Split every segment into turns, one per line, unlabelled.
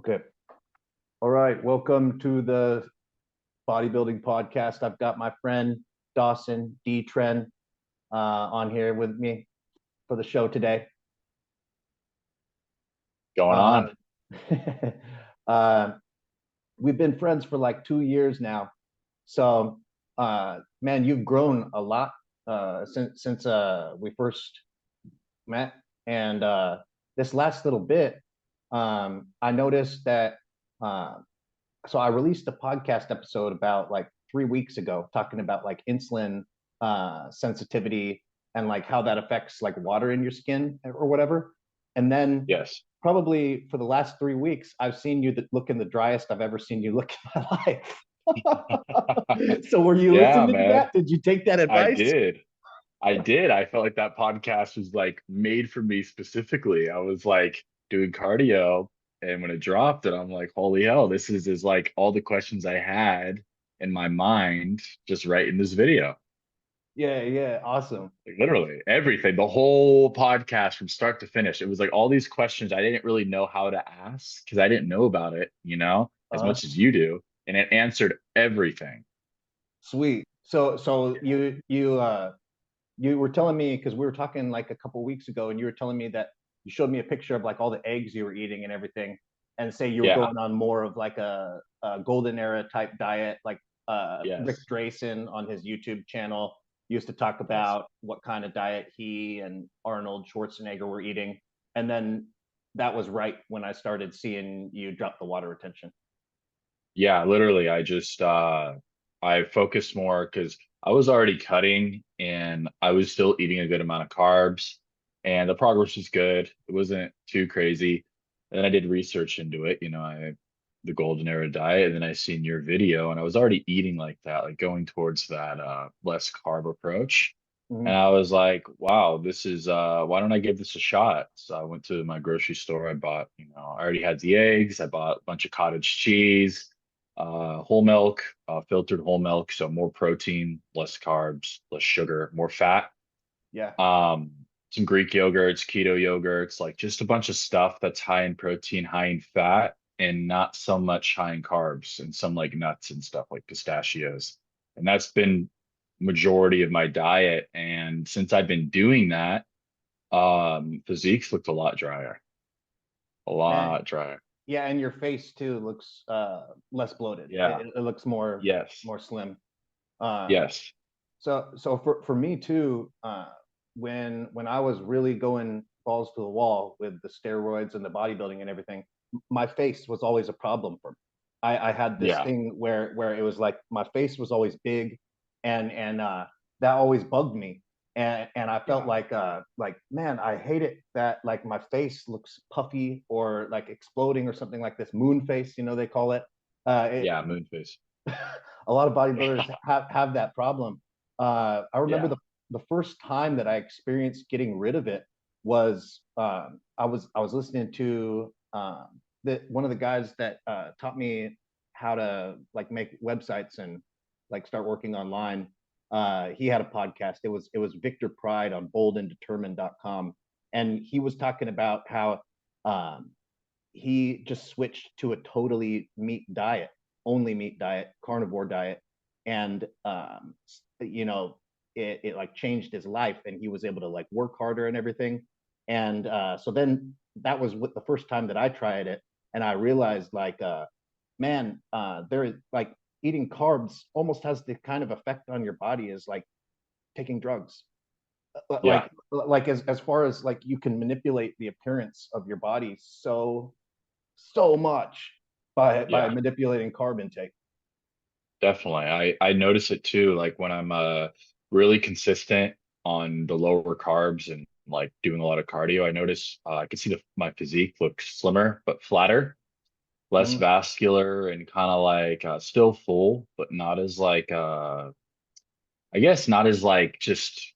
Okay. All right. Welcome to the bodybuilding podcast. I've got my friend Dawson Dtren on here with me for the show today.
Going
Uh,
on.
uh, we've been friends for like 2 years now. So, man, you've grown a lot since we first met. And this last little bit, I noticed that. Uh, so I released a podcast episode about like 3 weeks ago talking about like insulin sensitivity and like how that affects like water in your skin or whatever. And then
Yes.
probably for the last 3 weeks, I've seen you looking the driest I've ever seen you look in my life. So were you
Yeah,
listening to
man.
that? Did you take that
I
advice?
did. I did. I felt like that podcast was like made for me specifically. I was like doing cardio, and when it dropped, and I'm like, holy hell, this is like all the questions I had in my mind just right in this video.
Yeah, yeah, awesome.
Like literally everything, the whole podcast from start to finish. It was like all these questions I didn't really know how to ask because I didn't know about it, as
Uh,
much as you do. And it answered everything.
Sweet. So you were telling me because we were talking like a couple weeks ago, and you were telling me that you showed me a picture of like all the eggs you were eating and everything, and say you were
Yeah.
going on more of like a golden era type diet, like Rick
Yes.
Drayson on his YouTube channel used to talk
Yes.
about what kind of diet he and Arnold Schwarzenegger were eating, and then that was right when I started seeing you drop the water retention.
Yeah, literally. I focused more because I was already cutting and I was still eating a good amount of carbs and the progress was good. It wasn't too crazy. And then I did research into it, the golden era diet, and then I seen your video and I was already eating like that, like going towards that less carb approach. And
Mm-hmm.
I was like, wow, this is why don't I give this a shot? So I went to my grocery store. I bought, I already had the eggs. I bought a bunch of cottage cheese, whole milk, filtered whole milk, so more protein, less carbs, less sugar, more fat.
Yeah.
Um, some Greek yogurts, keto yogurts, like just a bunch of stuff that's high in protein, high in fat, and not so much high in carbs, and some like nuts and stuff like pistachios. And that's been majority of my diet. And since I've been doing that, physique's looked a lot drier, a
And
lot drier.
yeah, and your face too looks less bloated.
Yeah.
It looks more
Yes.
more slim. Uh,
Yes.
so for me too, when I was really going balls to the wall with the steroids and the bodybuilding and everything, my face was always a problem for me. I had this
Yeah.
thing where it was like my face was always big, and that always bugged me. And I felt
Yeah.
like man, I hate it that like my face looks puffy or like exploding or something like this moon face, they call it.
Yeah. Moon face.
A lot of bodybuilders have that problem. I remember
Yeah.
the first time that I experienced getting rid of it was I was listening to one of the guys that taught me how to like make websites and like start working online. He had a podcast. It was Victor Pride on boldanddetermined.com, and he was talking about how um, he just switched to a totally meat diet, only meat diet, carnivore diet, and you know, it like changed his life, and he was able to like work harder and everything. And so then that was what the first time that I tried it, and I realized like, man, there like eating carbs almost has the kind of effect on your body as like taking drugs.
Yeah.
Like as far as like you can manipulate the appearance of your body so much by
Yeah.
manipulating carb intake.
Definitely. I notice it too, like when I'm really consistent on the lower carbs and like doing a lot of cardio, I notice I can see my physique looks slimmer but flatter, less
Mm,
vascular and kind of like still full, but not as like I guess not as like just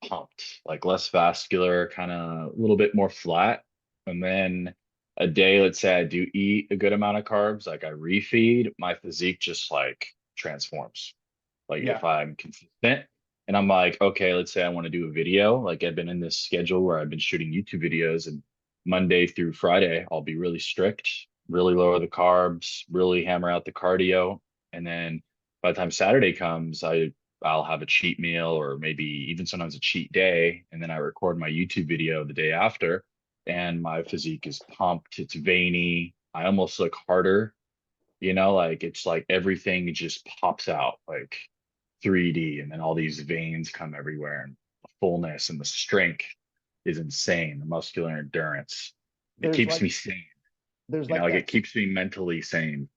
pumped, like less vascular, kind of a little bit more flat. And then a day, let's say I do eat a good amount of carbs, like I refeed, my physique just like transforms. Like
yeah,
if I'm consistent and I'm like, okay, let's say I want to do a video, like I've been in this schedule where I've been shooting YouTube videos and Monday through Friday, I'll be really strict. really lower the carbs, really hammer out the cardio. And then by the time Saturday comes, I'll have a cheat meal or maybe even sometimes a cheat day. And then I record my YouTube video the day after, and my physique is pumped. It's veiny. I almost look harder, like it's like everything just pops out like 3D, and then all these veins come everywhere, and the fullness and the strength is insane. The muscular endurance. It
There's
keeps
like
me sane.
there's like
Like it
that
keeps me mentally sane.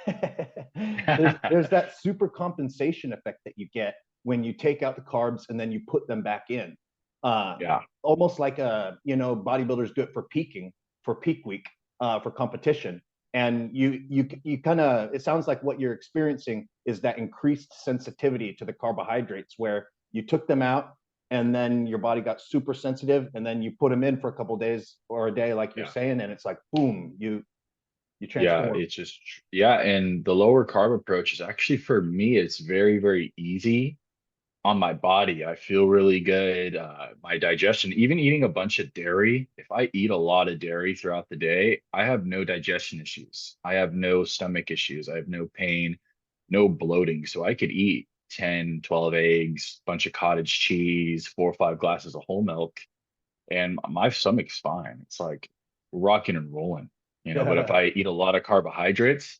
there's that super compensation effect that you get when you take out the carbs and then you put them back in.
Yeah,
Almost like bodybuilders do it for peaking, for peak week, for competition. And you kind of, it sounds like what you're experiencing is that increased sensitivity to the carbohydrates, where you took them out and then your body got super sensitive, and then you put them in for a couple days or a day, like you're
yeah,
saying, and it's like boom, you
yeah.
transform.
It's just, yeah. And the lower carb approach is actually, for me, it's very, very easy on my body. I feel really good. My digestion, even eating a bunch of dairy, if I eat a lot of dairy throughout the day, I have no digestion issues. I have no stomach issues. I have no pain, no bloating. So I could eat 10, 12 eggs, bunch of cottage cheese, 4 or 5 glasses of whole milk, and my stomach's fine. It's like rocking and rolling, but if I eat a lot of carbohydrates,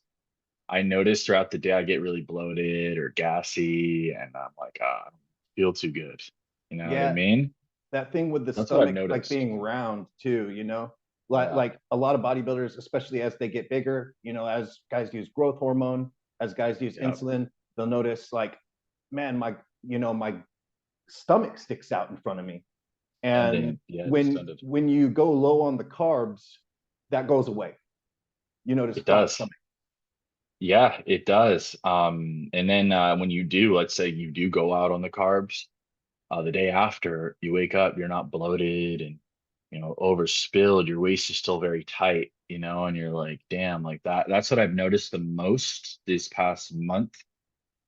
I notice throughout the day I get really bloated or gassy, and I'm like, I don't feel too good. You know what I
Yeah,
mean?
that thing with the
That's what I've
stomach like
noticed.
being round too, like
Yeah.
like a lot of bodybuilders, especially as they get bigger, as guys use growth hormone, as guys use
Yeah.
insulin, they'll notice like, man, my stomach sticks out in front of me. And
Yeah,
when
distended.
when you go low on the carbs, that goes away. You notice
It
flat
does.
stomach.
Yeah, it does. And then when you do, let's say you do go out on the carbs, the day after you wake up, you're not bloated and overspilled. Your waist is still very tight, and you're like, damn, like that. That's what I've noticed the most this past month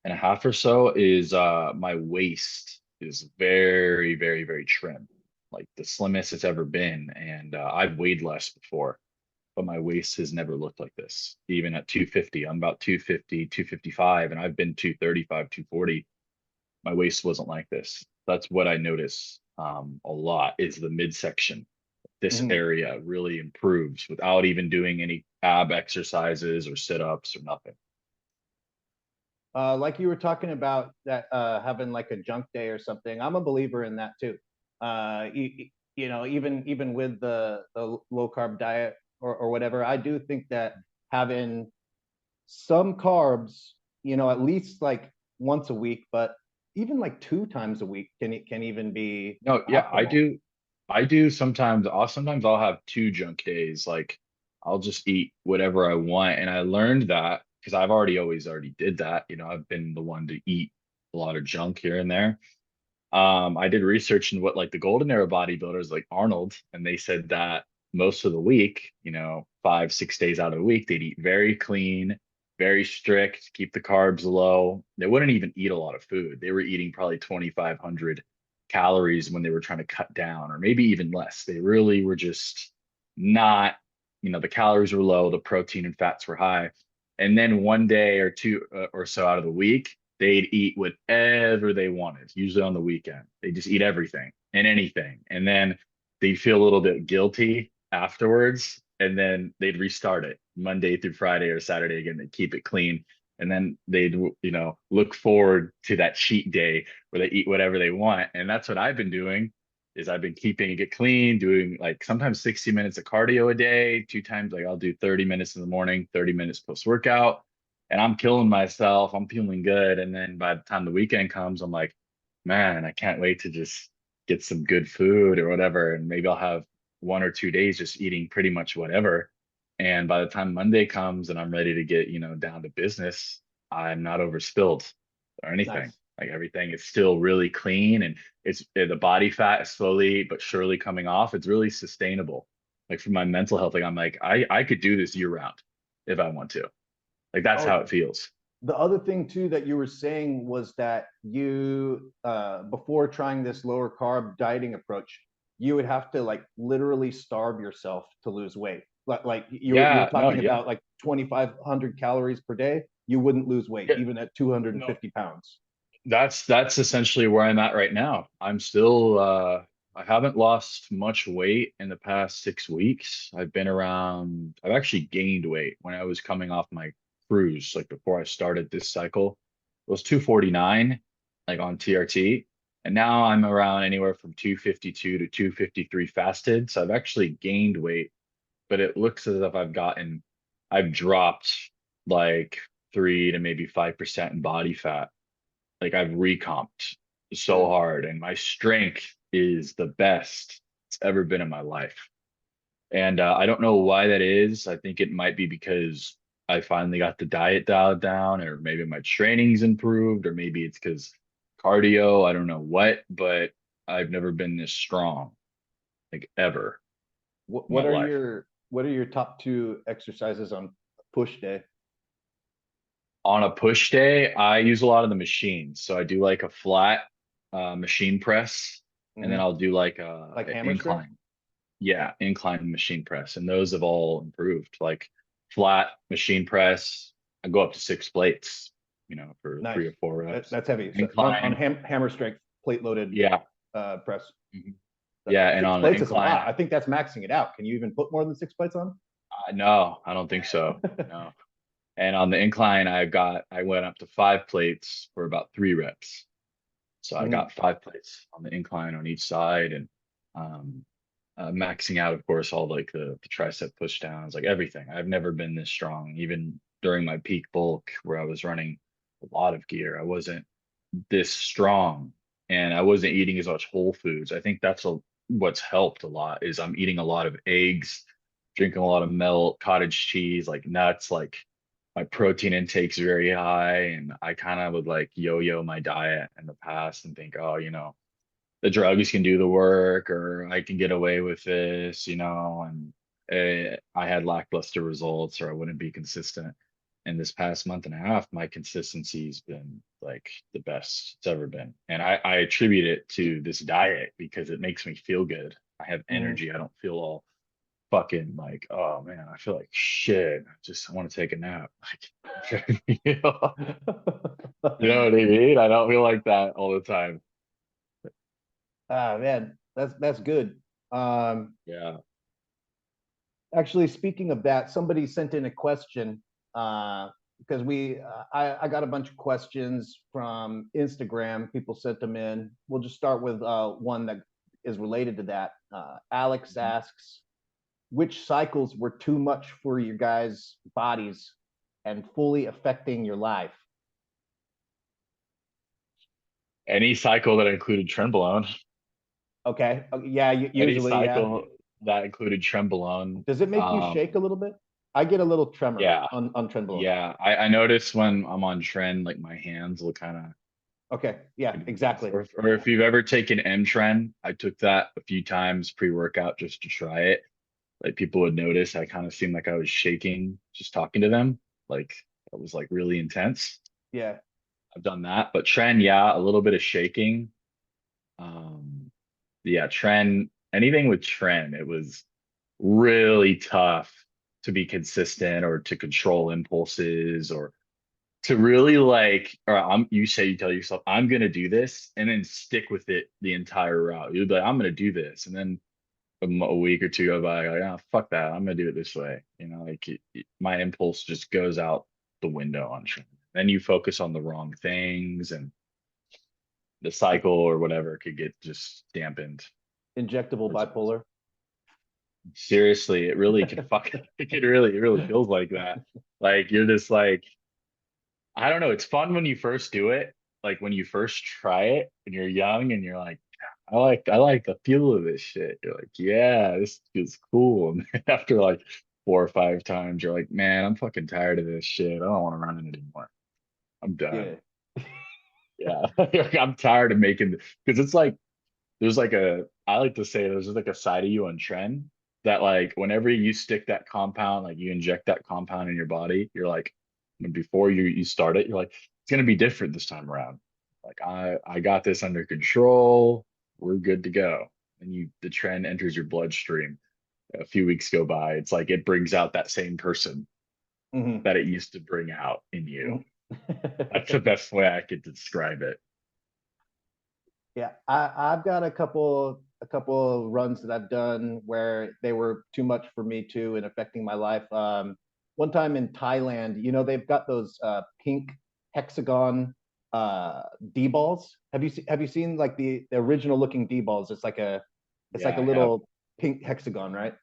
and a half or so is my waist is very, very, very trim, like the slimmest it's ever been. And I've weighed less before, but my waist has never looked like this. Even at 250, I'm about 250, 255, and I've been 235, 240. My waist wasn't like this. That's what I notice a lot is the midsection. This
Mhm.
area really improves without even doing any ab exercises or sit-ups or nothing.
Like you were talking about that, having like a junk day or something. I'm a believer in that too. Even with the low carb diet or whatever, I do think that having some carbs, at least like once a week, but even like 2 times a week can even be
No, yeah, I
optimal.
do. I do sometimes. Sometimes I'll have 2 junk days. Like I'll just eat whatever I want. And I learned that because I've already did that. I've been the one to eat a lot of junk here and there. I did research in what like the golden era bodybuilders like Arnold, and they said that most of the week, 5, 6 days out of the week, they'd eat very clean, very strict, keep the carbs low. They wouldn't even eat a lot of food. They were eating probably 2,500 calories when they were trying to cut down, or maybe even less. They really were just not, the calories were low, the protein and fats were high. And then one day or two or so out of the week, they'd eat whatever they wanted, usually on the weekend. They just eat everything and anything. And then they'd feel a little bit guilty afterwards. And then they'd restart it Monday through Friday or Saturday again. They'd keep it clean. And then they'd, look forward to that cheat day where they eat whatever they want. And that's what I've been doing is I've been keeping it clean, doing like sometimes 60 minutes of cardio a day, 2 times, like I'll do 30 minutes in the morning, 30 minutes post workout, and I'm killing myself. I'm feeling good. And then by the time the weekend comes, I'm like, man, I can't wait to just get some good food or whatever. And maybe I'll have 1 or 2 days just eating pretty much whatever. And by the time Monday comes and I'm ready to get, down to business, I'm not overspilled or anything.
Nice.
Like everything is still really clean, and the body fat is slowly but surely coming off. It's really sustainable. Like for my mental health, like I'm like, I could do this year round if I want to. Like that's how
Oh,
it feels.
the other thing too that you were saying was that you, before trying this lower carb dieting approach, you would have to like literally starve yourself to lose weight. Like you were
Yeah, no,
talking
yeah.
about like 2,500 calories per day, you wouldn't lose weight
Yeah,
even at 250
no,
pounds.
that's essentially where I'm at right now. I'm still I haven't lost much weight in the past 6 weeks. I've actually gained weight when I was coming off my cruise, like before I started this cycle. It was 249, like on TRT. And now I'm around anywhere from 252 to 253 fasted. So I've actually gained weight, but it looks as if I've dropped like 3 to maybe 5% in body fat. Like I've recomped so
Good.
hard, and my strength is the best it's ever been in my life. And I don't know why that is. I think it might be because I finally got the diet dialed down, or maybe my training's improved, or maybe it's because cardio. I don't know what, but I've never been this strong, like ever in my life.
What are your top two exercises on push day?
On a push day, I use a lot of the machines. So I do like a flat machine press, and then
Hmm.
I'll do like
Like
a
hammer strength?
incline. Yeah, incline machine press. And those have all improved. Like flat machine press, I go up to 6 plates, for
Nice.
3 or 4 reps.
That's heavy. So on
Incline,
hammer strength, plate loaded
yeah.
press.
Mhm. Yeah, and
Six
on the
plates is a
incline,
lot. I think that's maxing it out. Can you even put more than 6 plates on?
no, I don't think so. No. And on the incline, I went up to 5 plates for about 3 reps. So I
Hmm.
got 5 plates on the incline on each side, and um, maxing out, of course, all like the tricep push downs, like everything. I've never been this strong, even during my peak bulk where I was running a lot of gear. I wasn't this strong, and I wasn't eating as much whole foods. I think what's helped a lot is I'm eating a lot of eggs, drinking a lot of milk, cottage cheese, like nuts, like my protein intake's very high, and I kind of would like yo-yo my diet in the past and think, oh, the drugs can do the work, or I can get away with this, and I had lackluster results, or I wouldn't be consistent. And this past month and a half, my consistency's been like the best it's ever been. And I attribute it to this diet because it makes me feel good. I have
Hmm.
energy. I don't feel all fucking like, oh man, I feel like shit. I want to take a nap. Like, you know what I mean? I don't feel like that all the time.
Ah, man, that's good. Um,
Yeah.
Actually, speaking of that, somebody sent in a question because I got a bunch of questions from Instagram. People sent them in. We'll just start with one that is related to that. Alex
Mhm.
asks, which cycles were too much for your guys' bodies and fully affecting your life?
Any cycle that included Trenbolone,
Okay, yeah,
any
usually, yeah.
cycle that included Trenbolone.
Does it make you shake a little bit? I get a little tremor
Yeah,
on Trenbolone.
yeah. I notice when I'm on Tren, like my hands will kind of
Okay, yeah,
get this.
exactly.
Or if you've ever taken M-Tren, I took that a few times pre-workout just to try it. Like people would notice I kind of seemed like I was shaking just talking to them. Like it was like really intense.
Yeah.
I've done that, but Tren, yeah, a little bit of shaking. Um, yeah, Tren, anything with Tren, it was really tough to be consistent or to control impulses or to really like, or you tell yourself, I'm gonna do this and then stick with it the entire route. You'd be like, I'm gonna do this. And then a week or two go by, like, oh, fuck that. I'm gonna do it this way. Like my impulse just goes out the window on Tren. Then you focus on the wrong things, and the cycle or whatever could get just dampened.
Injectable
Which
bipolar.
seriously, it really can fuck it really feels like that. Like you're just like, I don't know, it's fun when you first do it, like when you first try it and you're young and you're like, I like the feel of this shit. You're like, yeah, this feels cool. And then after like 4 or 5 times, you're like, man, I'm fucking tired of this shit. I don't want to run it anymore. I'm
Yeah.
done. Yeah. I'm tired of making because it's like there's like I like to say there's like a side of you on trend that like whenever you stick that compound, like you inject that compound in your body, you're like, when before you start it, you're like, it's gonna be different this time around. Like I got this under control. We're good to go. And the trend enters your bloodstream. a few weeks go by, it's like it brings out that same person
Mhm.
that it used to bring out in you.
Mhm.
That's the best way I could describe it.
Yeah, I've got a couple of runs that I've done where they were too much for me too and affecting my life. One time in Thailand, they've got those pink hexagon D balls. Have you seen like the original looking D balls? It's like a
Yeah, I have.
little pink hexagon, right?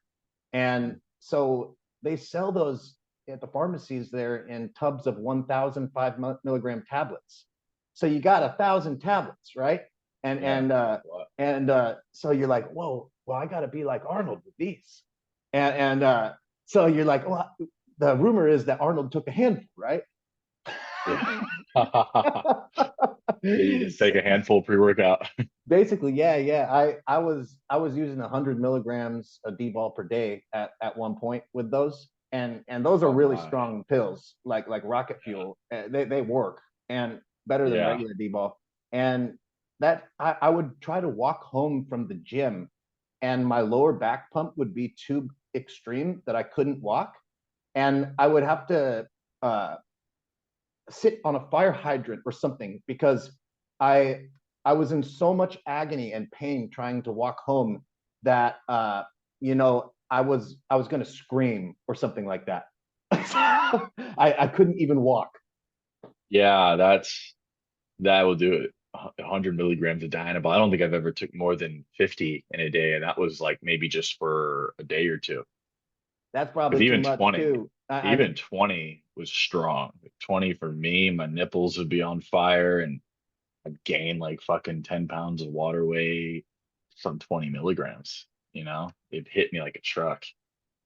And so they sell those at the pharmacies there in tubs of 1,005 milligram tablets. So you got 1,000 tablets, right? And
Yeah,
and uh,
that's a lot.
and so you're like, whoa, well, I got to be like Arnold with these. And so you're like, well, the rumor is that Arnold took a handful, right?
Yeah. Yeah, you just take a handful pre-workout.
Basically, yeah, yeah. I was using 100 milligrams of D-ball per day at one point with those, and those are
Oh
really
my.
strong pills, like rocket
Yeah.
fuel. They work and better than
Yeah.
regular D-ball. And that I would try to walk home from the gym, and my lower back pump would be too extreme that I couldn't walk, and I would have to uh, sit on a fire hydrant or something because I I was in so much agony and pain trying to walk home that I was going to scream or something like that. I couldn't even walk.
Yeah, that will do it. 100 milligrams of Dianabol. I don't think I've ever took more than 50 in a day, and that was like maybe just for a day or two.
That's
Because
probably too
even
much
20,
too. I
even
think
20 was strong. Like 20 for me, my nipples would be on fire, and I'd gain like fucking 10 pounds of water weight from 20 milligrams. It hit me like a truck.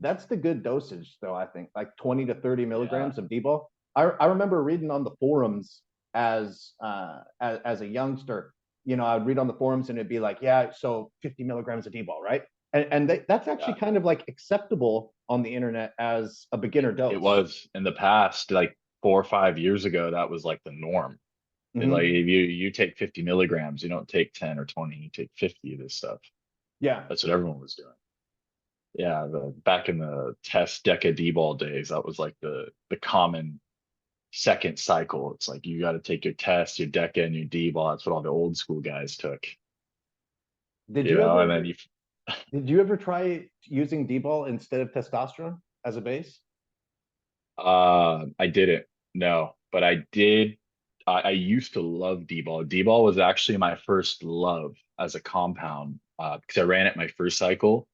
that's the good dosage, though. I think like 20 to 30
Yeah.
milligrams of D-ball. I remember reading on the forums as a youngster. I'd read on the forums and it'd be like, yeah, so 50 milligrams of D-ball, right? And that's actually
Yeah.
kind of like acceptable on the internet as a beginner
It
dose.
was in the past, like 4 or 5 years ago, that was like the norm. Like
Hmm.
if you take 50 milligrams, you don't take 10 or 20, you take 50 of this stuff.
Yeah,
That's what everyone was doing. Yeah, the back in the test Deca D-ball days, that was like the common second cycle. It's like you got to take your test, your Deca, and your D-ball. That's what all the old school guys took,
did you
and then
ever did you ever try using D-ball instead of testosterone as a base?
I didn't, no, but I did. I used to love D-ball. D-ball was actually my first love as a compound because I ran it my first cycle,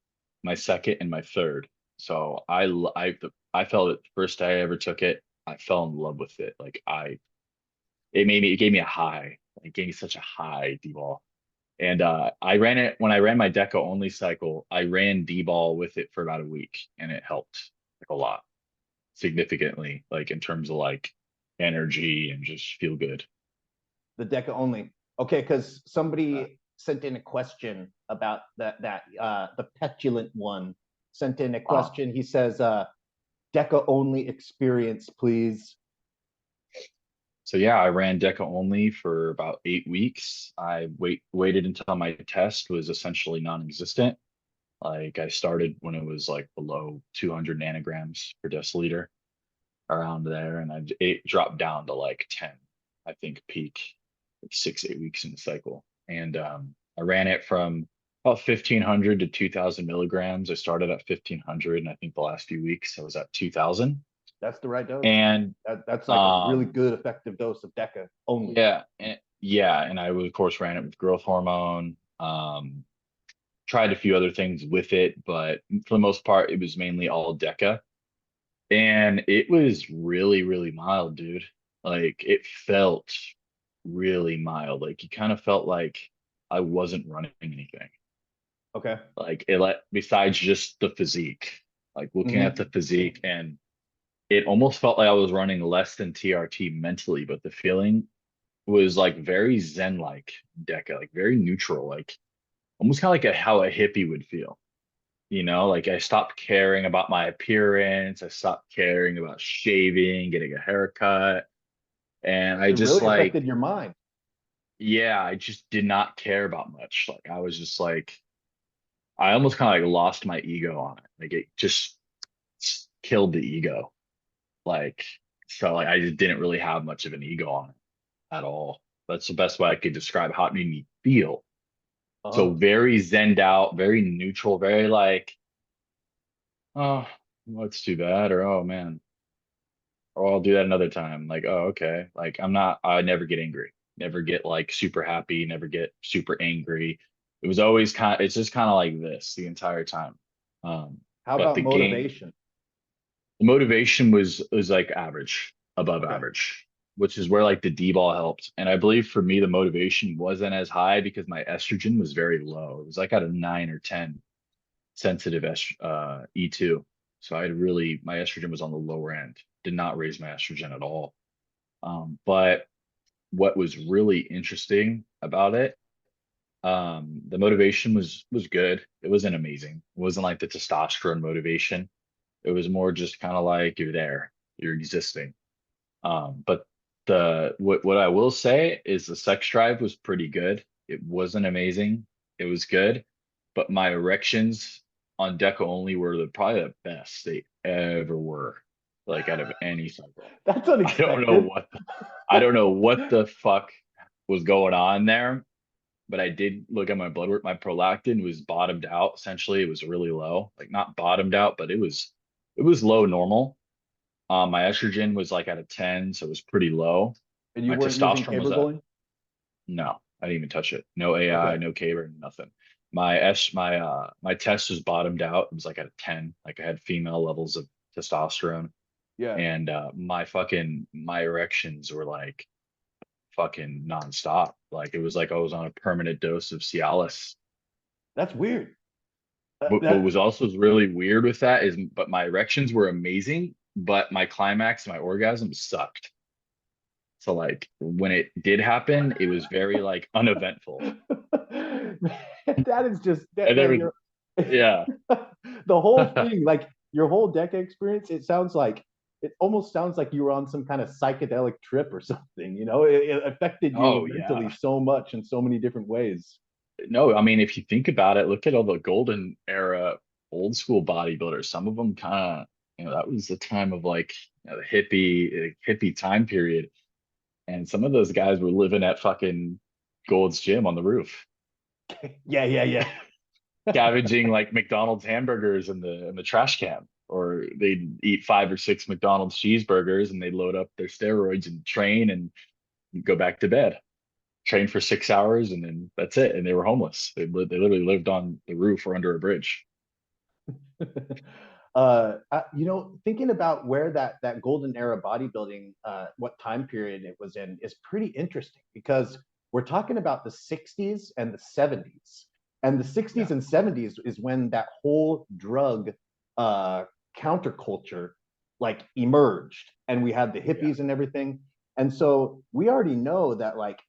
my second, and my third. So I felt it the first day I ever took it. I fell in love with it. It gave me a high. It gave me such a high D-ball. And I ran it when I ran my Deca only cycle. I ran D-ball with it for about a week, and it helped like a lot, significantly, like in terms of like energy and just feel good.
The Deca only. Okay, because
Uh,
somebody sent in a question about the petulant one sent in a
uh,
question. He says, Deca only experience, please.
so yeah, I ran Deca only for about 8 weeks. I waited until my test was essentially non-existent. Like I started when it was like below 200 nanograms per deciliter, around there, and it dropped down to like 10, I think peak, like 6, 8 weeks in the cycle. And I ran it from about 1,500 to 2,000 milligrams. I started at 1,500, and I think the last few weeks I was at 2,000.
That's the right dose.
And
That's like a really
um,
good effective dose of Deca only.
yeah, and I of course ran it with growth hormone. Tried a few other things with it, but for the most part, it was mainly all Deca. And it was really, really mild, dude. Like it felt really mild. Like you kind of felt like I wasn't running anything.
Okay.
Like besides just the physique, like looking at
Hmm.
the physique, and it almost felt like I was running less than TRT mentally, but the feeling was like very zen-like Deca, like very neutral, like almost kind of like how a hippie would feel. Like I stopped caring about my appearance. I stopped caring about shaving, getting a haircut. And I
It
just
really
like,
affected your mind.
yeah, I just did not care about much. Like I was just like, I almost kind of like lost my ego on it. Like it just killed the ego. Like, so like I just didn't really have much of an ego on it at all. That's the best way I could describe how it made me feel. So
Oh,
very zenned out, very neutral, very like, oh, well, it's too bad, or oh man, or I'll do that another time. Like, oh, okay. Like I never get angry, never get like super happy, never get super angry. It was always it's just kind of like this the entire time. Um,
how
but
about
the game,
motivation?
the motivation was like average, above
Okay.
average, which is where like the D-ball helped. And I believe for me, the motivation wasn't as high because my estrogen was very low. It was like at a 9 or 10 sensitive E2. So my estrogen was on the lower end, did not raise my estrogen at all. But what was really interesting about it, the motivation was good. It wasn't amazing. It wasn't like the testosterone motivation. It was more just kind of like you're there, you're existing. But what I will say is the sex drive was pretty good. It wasn't amazing. It was good, but my erections on Deca only were probably the best they ever were, like out of any cycle.
That's
I don't know
unexpected.
I don't know what the fuck was going on there, but I did look at my blood work. My prolactin was bottomed out. Essentially, it was really low, like not bottomed out, but it was low normal. My estrogen was like at a 10, so it was pretty low.
And you
My
weren't using
testosterone was at
cabergoline?
no, I didn't even touch it. No AI,
Okay.
no Caber, nothing. My test was bottomed out. It was like at a 10. Like I had female levels of testosterone.
Yeah.
And my erections were like fucking nonstop. Like it was like I was on a permanent dose of Cialis.
That's weird.
What
That
was also really weird with that is, but my erections were amazing, but my climax, my orgasm sucked. So like when it did happen, it was very like uneventful.
that is just that
And there
man,
was,
you're
yeah.
the whole thing, like your whole Deca experience, it almost sounds like you were on some kind of psychedelic trip or something, it affected you
Oh
mentally
yeah.
so much in so many different ways.
No, I mean, if you think about it, look at all the golden era old school bodybuilders. Some of them kind of, that was the time of like, the hippie time period. And some of those guys were living at fucking Gold's Gym on the roof,
Yeah, yeah, yeah.
scavenging like McDonald's hamburgers in the trash can. Or they'd eat 5 or 6 McDonald's cheeseburgers and they'd load up their steroids and train and go back to bed. Train for 6 hours and then that's it. And they were homeless. They literally lived on the roof or under a bridge.
Thinking about where that golden era bodybuilding, what time period it was in, is pretty interesting because we're talking about the 60s and the 70s. And the 60s
Yeah.
and 70s is when that whole drug uh, counterculture like emerged, and we had the
Yeah.
hippies and everything. And so we already know that like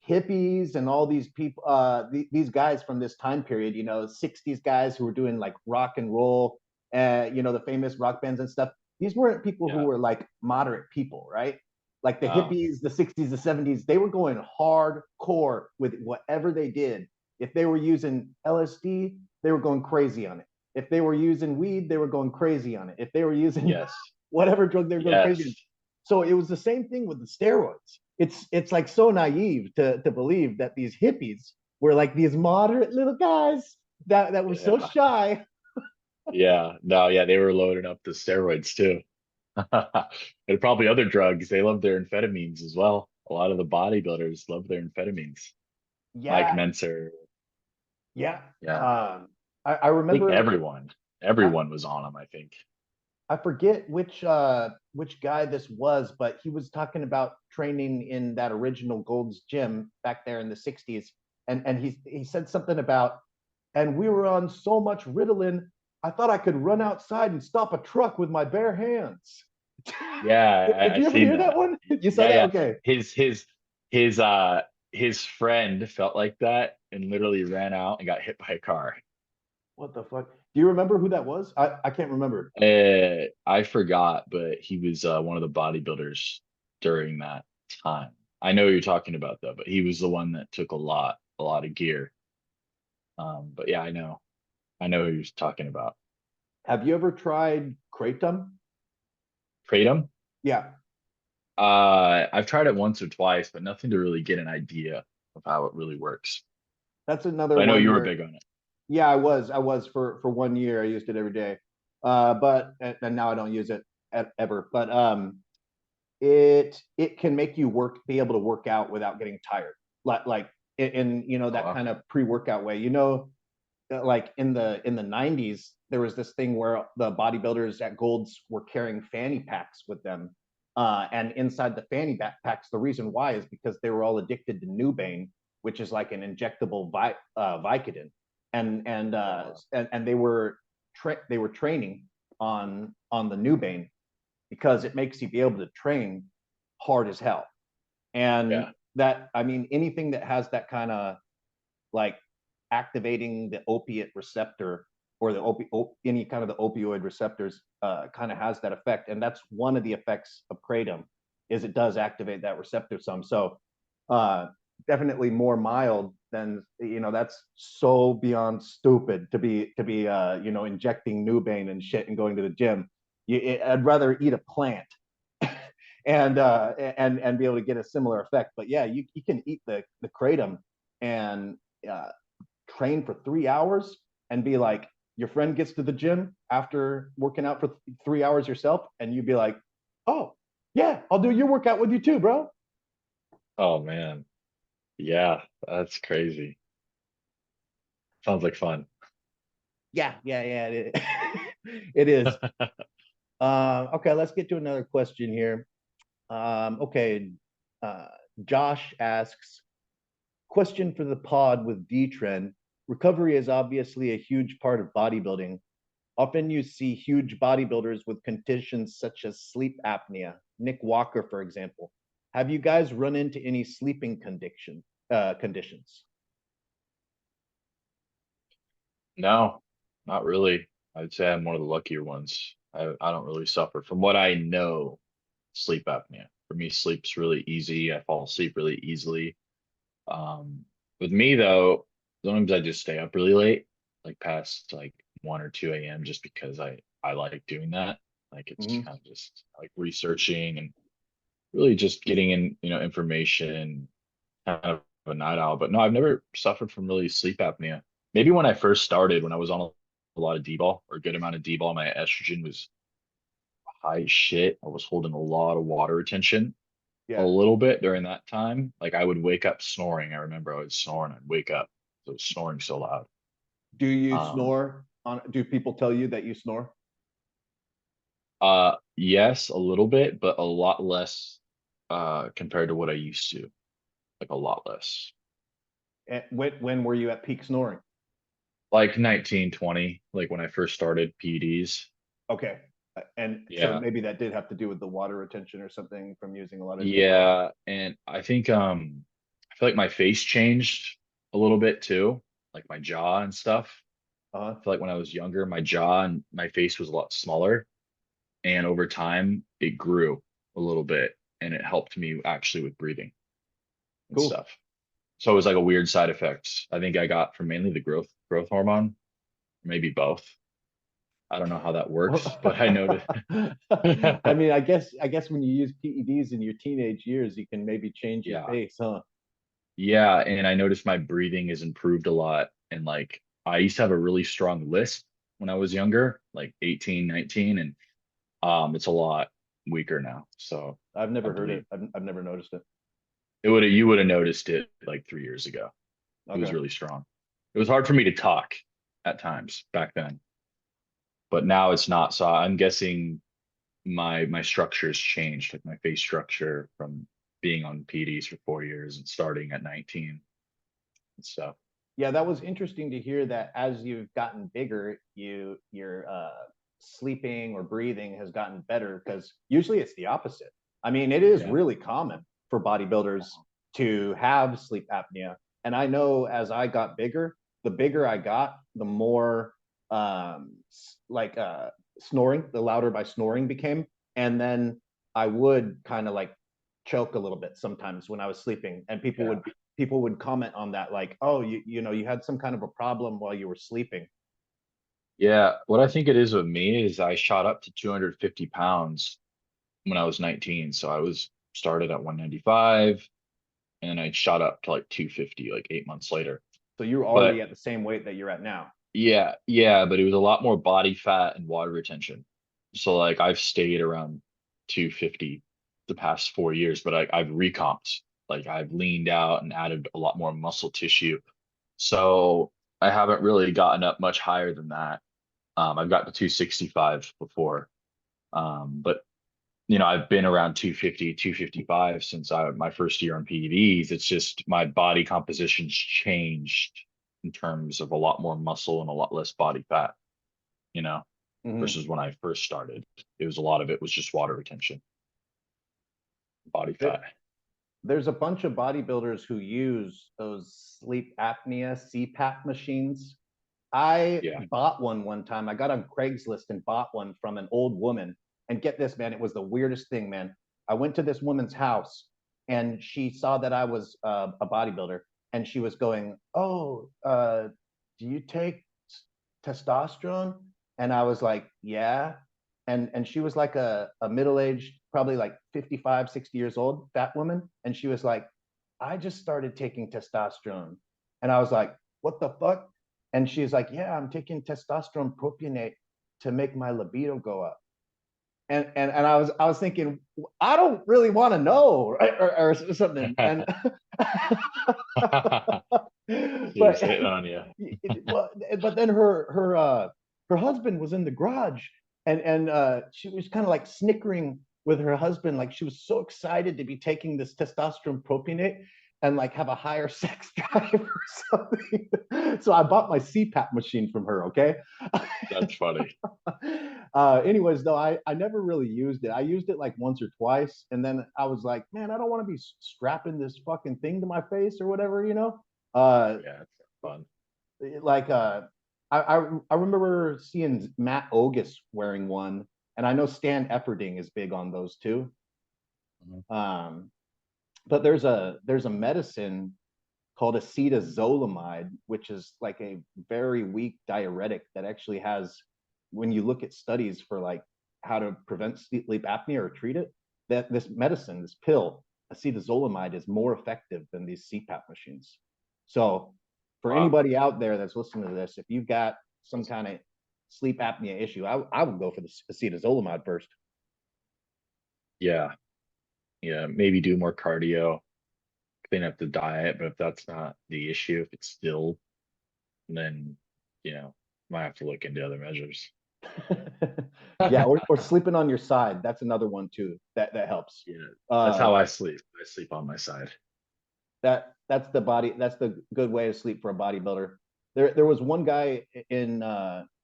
hippies and all these people, these guys from this time period, 60s guys who were doing like rock and roll, the famous rock bands and stuff. These weren't people who
Yeah.
were like moderate people, right? Like the
No.
hippies, the 60s, the 70s, they were going hardcore with whatever they did. If they were using LSD, they were going crazy on it. If they were using weed, they were going crazy on it. If they were using
Yes.
whatever drug, they were going crazy on it.
Yes.
So it was the same thing with the steroids. It's like so naive to believe that these hippies were like these moderate little guys that were so
Yeah.
shy.
Yeah. No, yeah, they were loading up the steroids too. And probably other drugs. They love their amphetamines as well. A lot of the bodybuilders love their amphetamines. Mike
Yeah,
Menser.
yeah.
Yeah.
I
I think
remember.
everyone.
I,
Everyone was on them, I think.
I forget which guy this was, but he was talking about training in that original Gold's Gym back there in the 60s. And he said something about, and we were on so much Ritalin, I thought I could run outside and stop a truck with my bare hands.
Yeah,
Did
I
you ever
seen
hear that
that.
one? You saw
Yeah,
that?
yeah.
Okay.
His friend felt like that and literally ran out and got hit by a car.
What the fuck? Do you remember who that was? I can't remember.
I forgot, but he was one of the bodybuilders during that time. I know who you're talking about though, but he was the one that took a lot of gear. But yeah, I know. I know who you're talking about.
Have you ever tried kratom?
Kratom.
Yeah,
I've tried it once or twice, but nothing to really get an idea of how it really works.
that's another
But I know
one
you were
where,
big on it.
yeah, I was for 1 year. I used it every day, but and now I don't use it ever. But it can make you be able to work out without getting tired, like in
Oh,
that
wow.
kind of pre-workout way. Like in the 90s, there was this thing where the bodybuilders at Golds were carrying fanny packs with them. And inside the fanny packs, the reason why is because they were all addicted to Nubane, which is like an injectable Vicodin, and they were training on the Nubane because it makes you be able to train hard as hell. And
Yeah.
that, I mean, anything that has that kind of like activating the opiate receptor or any kind of the opioid receptors kind of has that effect. And that's one of the effects of kratom is it does activate that receptor some. So uh, definitely more mild than, that's so beyond stupid to be injecting Nubane and shit and going to the gym. I'd rather eat a plant and be able to get a similar effect. But yeah, you can eat the kratom and uh, train for 3 hours and be like, your friend gets to the gym after working out for 3 hours yourself, and you'd be like, oh, yeah, I'll do your workout with you too, bro.
Oh man. Yeah, that's crazy. Sounds like fun.
Yeah, yeah, yeah, it is. It is. Okay, let's get to another question here. Okay, uh, Josh asks, question for the pod with Dtren. Recovery is obviously a huge part of bodybuilding. Often you see huge bodybuilders with conditions such as sleep apnea, Nick Walker, for example. Have you guys run into any sleeping conditions?
No, not really. I'd say I'm one of the luckier ones. I don't really suffer. From what I know, sleep apnea. For me, sleep's really easy. I fall asleep really easily. Um, with me though, sometimes I just stay up really late, like past like 1 or 2 a.m. just because I like doing that. Like it's
Mm-hmm.
kind of just like researching and really just getting in, information, kind of a night owl. But no, I've never suffered from really sleep apnea. Maybe when I first started, when I was on a lot of D-ball or a good amount of D-ball, my estrogen was high as shit. I was holding a lot of water retention a
Yeah.
little bit during that time. Like I would wake up snoring. I remember I was snoring. I'd wake up. So I was snoring so loud.
Do you
Um,
snore? Do people tell you that you snore?
yes, a little bit, but a lot less compared to what I used to. Like a lot less.
And when were you at peak snoring?
Like 19, 20, like when I first started PEDs.
Okay. And so
Yeah.
maybe that did have to do with the water retention or something from using a lot of D-ball.
Yeah. And I think I feel like my face changed a little bit too, like my jaw and stuff.
Uh-huh.
I feel like when I was younger, my jaw and my face was a lot smaller. And over time, it grew a little bit and it helped me actually with breathing and
Cool.
stuff. So it was like a weird side effect. I think I got from mainly the growth hormone, maybe both. I don't know how that works, but I noticed.
I mean, I guess when you use PEDs in your teenage years, you can maybe change your
Yeah.
face, huh?
Yeah. And I noticed my breathing has improved a lot. And like I used to have a really strong lisp when I was younger, like 18, 19, and it's a lot weaker now. So
I've
I
never heard
believe
it. I've never noticed it.
you would have noticed it like 3 years ago. It was
Okay.
really strong. It was hard for me to talk at times back then, but now it's not. So I'm guessing my structure has changed, like my face structure from being on PDs for 4 years and starting at 19 and stuff.
Yeah, that was interesting to hear that as you've gotten bigger, your sleeping or breathing has gotten better because usually it's the opposite. I mean, it is
Yeah.
really common for bodybuilders to have sleep apnea. And I know as I got bigger, the bigger I got, the more like snoring, the louder my snoring became. And then I would kind of like choke a little bit sometimes when I was sleeping, and
Yeah.
people would comment on that like, oh, you had some kind of a problem while you were sleeping.
Yeah, what I think it is with me is I shot up to 250 pounds when I was 19. So I was started at 195 and I shot up to like 250 like 8 months later.
So you're
But
already at the same weight that you're at now.
yeah, but it was a lot more body fat and water retention. So like I've stayed around 250 the past 4 years, but I've recomped. Like I've leaned out and added a lot more muscle tissue. So I haven't really gotten up much higher than that. I've got to 265 before. But I've been around 250, 255 since my first year on PEDs. It's just my body composition's changed in terms of a lot more muscle and a lot less body fat, you know,
Mhm.
versus when I first started. It was a lot of it was just water retention, body fat.
There's a bunch of bodybuilders who use those sleep apnea CPAP machines. I
Yeah.
bought one time. I got on Craigslist and bought one from an old woman. And get this, man, it was the weirdest thing, man. I went to this woman's house and she saw that I was a bodybuilder and she was going, "Oh, do you take testosterone?" And I was like, "Yeah." And she was like a middle-aged, probably like 55, 60 years old, fat woman. And she was like, "I just started taking testosterone." And I was like, "What the fuck?" And she's like, "Yeah, I'm taking testosterone propionate to make my libido go up." And I was thinking, I don't really want to know, right? Or something. And
She was
but
hitting on you.
well, but then her husband was in the garage, and she was kind of like snickering with her husband, like she was so excited to be taking this testosterone propionate and like have a higher sex drive or something. So I bought my CPAP machine from her. Okay.
That's funny.
Anyways, though, I never really used it. I used it like once or twice, and then I was like, man, I don't want to be strapping this fucking thing to my face or whatever, you know. Uh,
Yeah, it's fun.
like I remember seeing Matt Ogus wearing one, and I know Stan Efferding is big on those too.
Mhm.
Um, but there's a medicine called acetazolamide, which is like a very weak diuretic that actually has, when you look at studies for like how to prevent sleep apnea or treat it, that this medicine, this pill, acetazolamide, is more effective than these CPAP machines. So for
Wow.
anybody out there that's listening to this, if you've got some kind of sleep apnea issue, I would go for the acetazolamide first.
Yeah. Yeah. Maybe do more cardio, clean up the diet, but if that's not the issue, if it's still, then might have to look into other measures.
Yeah, or sleeping on your side. That's another one too. That helps.
Yeah, that's
Uh,
how I sleep. I sleep on my side.
that's the body. That's the good way to sleep for a bodybuilder. There was one guy in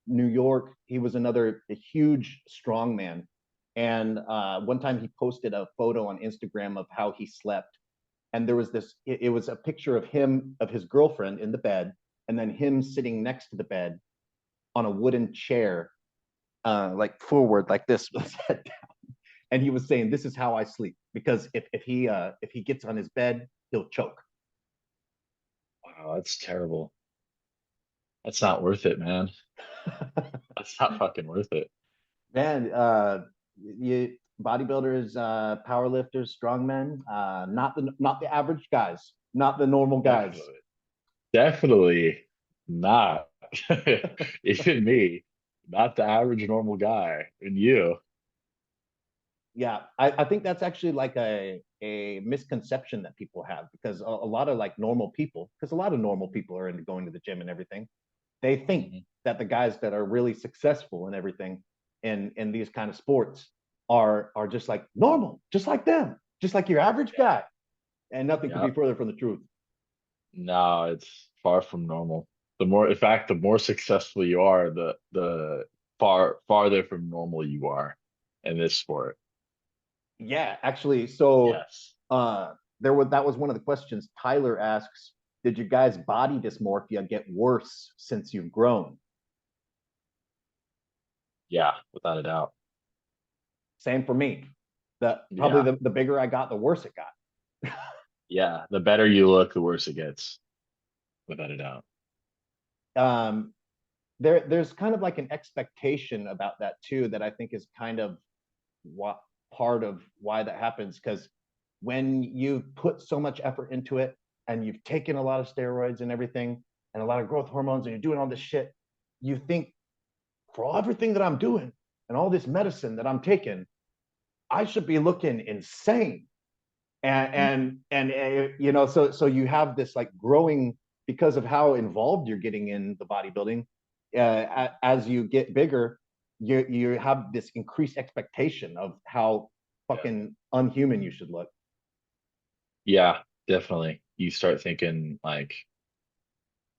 New York. He was another a huge strong man, and one time he posted a photo on Instagram of how he slept, and there was this. It was a picture of him of his girlfriend in the bed, and then him sitting next to the bed on a wooden chair, like forward like this, and he was saying, "This is how I sleep because if he gets on his bed, he'll choke."
Wow, that's terrible. That's not worth it, man. That's not fucking worth it.
Man, you bodybuilders, power lifters, strongmen, not the average guys, not the normal guys.
Definitely. Definitely not. Even me, not the average normal guy. And you.
Yeah, I think that's actually like a misconception that people have, because a lot of like normal people, because a lot of normal people are into going to the gym and everything. They think
Mhm.
that the guys that are really successful and everything in these kind of sports are just like normal, just like them, just like your average guy, and nothing could be
Yep.
further from the truth.
No, it's far from normal. In fact, the more successful you are, the farther from normal you are in this sport.
Yeah, actually, so
Yes.
that was one of the questions Tyler asks. Did your guys' body dysmorphia get worse since you've grown?
Yeah, without a doubt.
Same for me. The probably
Yeah.
the bigger I got, the worse it got.
Yeah. The better you look, the worse it gets, without a doubt.
um, there's kind of like an expectation about that too, that I think is kind of what part of why that happens. Because when you put so much effort into it and you've taken a lot of steroids and everything and a lot of growth hormones and you're doing all this shit, you think, for all everything that I'm doing and all this medicine that I'm taking, I should be looking insane. You know, so you have this like growing, because of how involved you're getting in the bodybuilding. As you get bigger, you have this increased expectation of how fucking unhuman you should look.
Yeah, definitely. You start thinking like,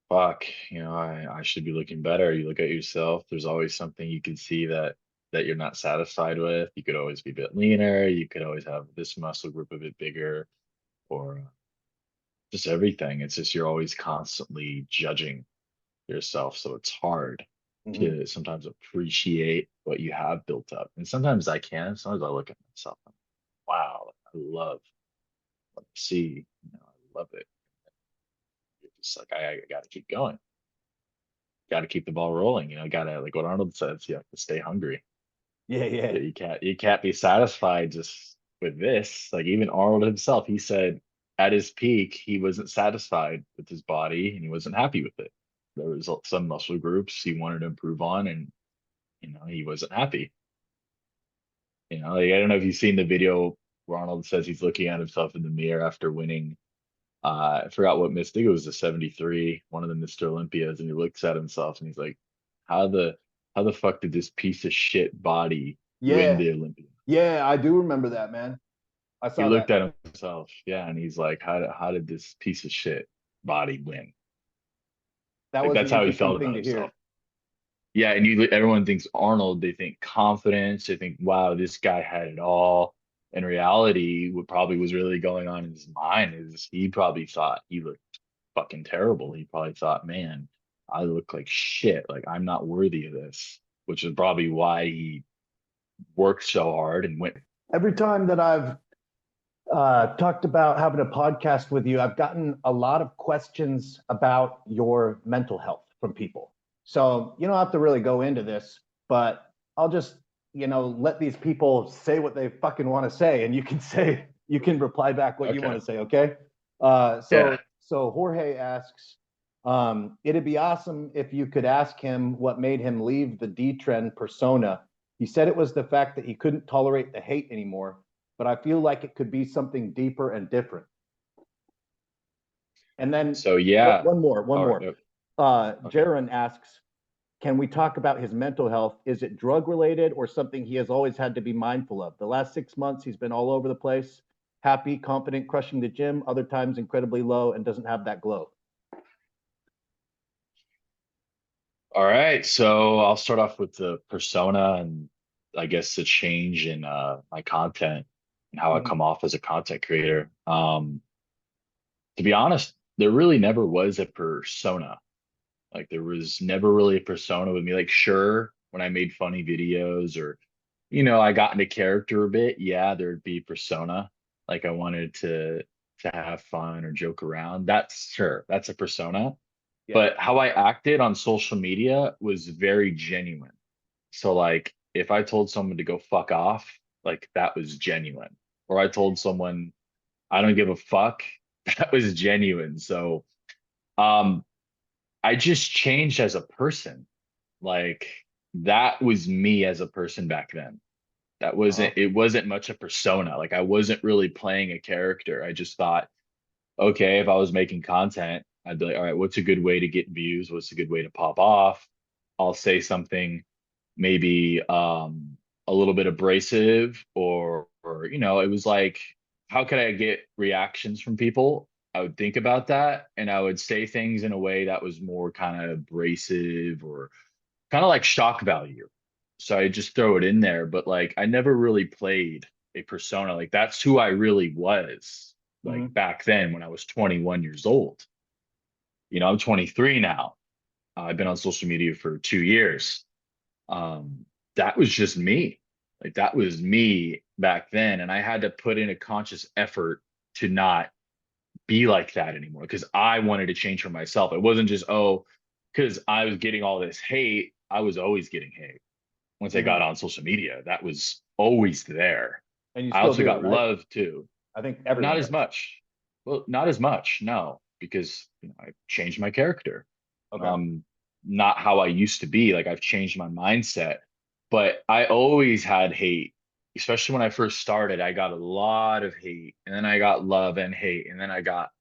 fuck, you know, I should be looking better. You look at yourself, there's always something you can see that you're not satisfied with. You could always be a bit leaner, you could always have this muscle group a bit bigger, or just everything. It's just you're always constantly judging yourself. So it's hard
Mm-hmm.
to sometimes appreciate what you have built up. And sometimes I can, sometimes I look at myself and wow, I love what I see. You know, I love it. You're just like, I gotta keep going. Gotta keep the ball rolling. You know, gotta like what Arnold says, you have to stay hungry.
Yeah, yeah,
You can't be satisfied just with this. Like even Arnold himself, he said at his peak, he wasn't satisfied with his body and he wasn't happy with it. There was some muscle groups he wanted to improve on, and you know, he wasn't happy. You know, like, I don't know if you've seen the video where Arnold says he's looking at himself in the mirror after winning. I forgot what Miss, I think it was the 73, one of the Mr. Olympias, and he looks at himself and he's like, how the how the fuck did this piece of shit body win
yeah,
the Olympia?
yeah. I do remember that, man. I
He
saw
looked
that.
at himself, yeah, and he's like, how did this piece of shit body win?
That
Like
was
that's
an
how he
interesting
felt
thing
about
to hear.
himself. Yeah, and everyone thinks Arnold, they think confidence, they think, wow, this guy had it all. In reality, what probably was really going on in his mind is he probably thought he looked fucking terrible. He probably thought, man, I look like shit. Like I'm not worthy of this, which is probably why he worked so hard and went.
Every time that I've talked about having a podcast with you, I've gotten a lot of questions about your mental health from people. So you don't have to really go into this, but I'll just, you know, let these people say what they fucking want to say, and you can say, you can reply back what you want
Okay.
to say. Okay. Uh,
Yeah.
so so Jorge asks, it'd be awesome if you could ask him what made him leave the Dtren persona. He said it was the fact that he couldn't tolerate the hate anymore, but I feel like it could be something deeper and different. And then
So yeah.
one
All right.
more.
Okay.
Jaron asks, can we talk about his mental health? Is it drug related or something he has always had to be mindful of? The last 6 months, he's been all over the place, happy, confident, crushing the gym, other times incredibly low and doesn't have that glow.
All right. So I'll start off with the persona and I guess the change in my content and how I
Mm-hmm.
come off as a content creator. To be honest, there really never was a persona. Like there was never really a persona with me. Like sure, when I made funny videos or you know, I got into character a bit, yeah, there'd be persona. Like I wanted to have fun or joke around. That's sure, that's a persona.
Yeah.
But how I acted on social media was very genuine. So like if I told someone to go fuck off, like that was genuine. Or I told someone I don't give a fuck, that was genuine. So um I just changed as a person. Like that was me as a person back then. That
Uh-huh.
wasn't it wasn't much a persona. Like I wasn't really playing a character. I just thought, okay, if I was making content, I'd be like, all right, what's a good way to get views? What's a good way to pop off? I'll say something maybe a little bit abrasive or you know, it was like, how could I get reactions from people? I would think about that and I would say things in a way that was more kind of abrasive or kind of like shock value. So I just throw it in there, but like I never really played a persona. Like that's who I really was like
Mm-hmm.
back then when I was 21 years old. You know, I'm 23 now. I've been on social media for 2 years. Um, that was just me. Like that was me back then. And I had to put in a conscious effort to not be like that anymore because I wanted to change for myself. It wasn't just, oh, because I was getting all this hate. I was always getting hate once I got
Mhm.
on social media. That was always there.
And you
I
still
also
do,
got
right?
love too.
I think
Not
everyone
as
does.
much. Well, not as much, no, because I changed my character.
Okay.
Um, Not how I used to be. Like I've changed my mindset, but I always had hate, especially when I first started. I got a lot of hate, and then I got love and hate, and then I got,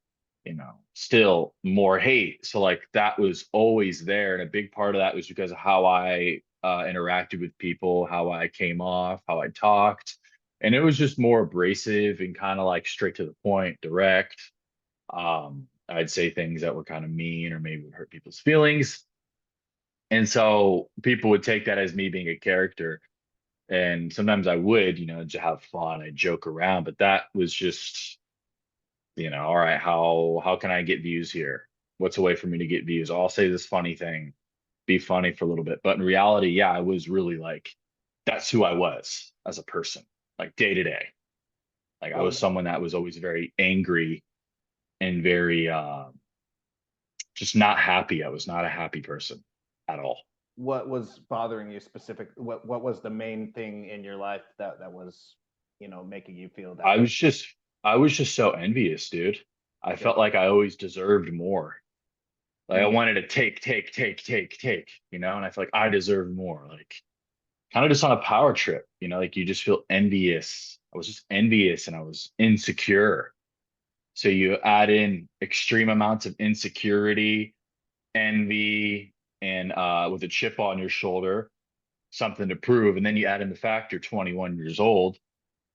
still more hate. So like that was always there, and a big part of that was because of how I interacted with people, how I came off, how I talked, and it was just more abrasive and kind of like straight to the point, direct. I'd say things that were kind of mean or maybe would hurt people's feelings. And so people would take that as me being a character. And sometimes I would, to have fun, I joke around, but that was just, all right, how can I get views here? What's a way for me to get views? I'll say this funny thing, be funny for a little bit. But in reality, yeah, I was really like, that's who I was as a person, like day to day. Like I was
What
someone that was always very angry and very just not happy. I was not a happy person at all.
what was bothering you specific? What was the main thing in your life that was, making you feel that
I
way?
was just I was just so envious, dude. I
Yeah.
felt like I always deserved more. Like I
Mm.
wanted to take, and I feel like I deserve more. Like kind of just on a power trip, like you just feel envious. I was just envious and I was insecure. So you add in extreme amounts of insecurity, envy, and with a chip on your shoulder, something to prove. And then you add in the fact you're 21 years old,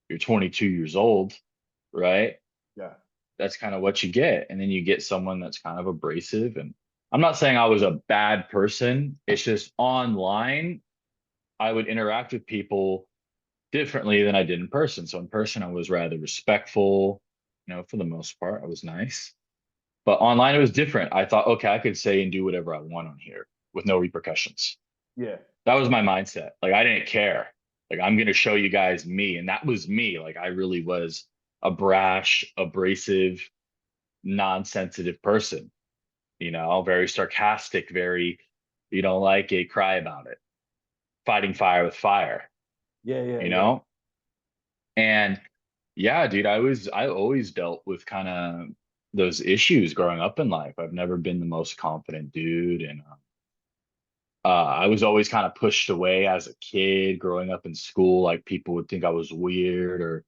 you're 22 years old, right?
Yeah.
That's kind of what you get. And then you get someone that's kind of abrasive. And I'm not saying I was a bad person. It's just online, I would interact with people differently than I did in person. So in person, I was rather respectful, for the most part, I was nice. But online, it was different. I thought, okay, I could say and do whatever I want on here with no repercussions.
Yeah.
That was my mindset. Like I didn't care. Like I'm going to show you guys me. And that was me. Like I really was a brash, abrasive, non-sensitive person, very sarcastic, very, you don't like it, cry about it, fighting fire with fire,
Yeah. Yeah.
you
Yeah.
know? And yeah, dude, I always dealt with kind of those issues growing up in life. I've never been the most confident dude. And I was always kind of pushed away as a kid growing up in school. Like people would think I was weird or,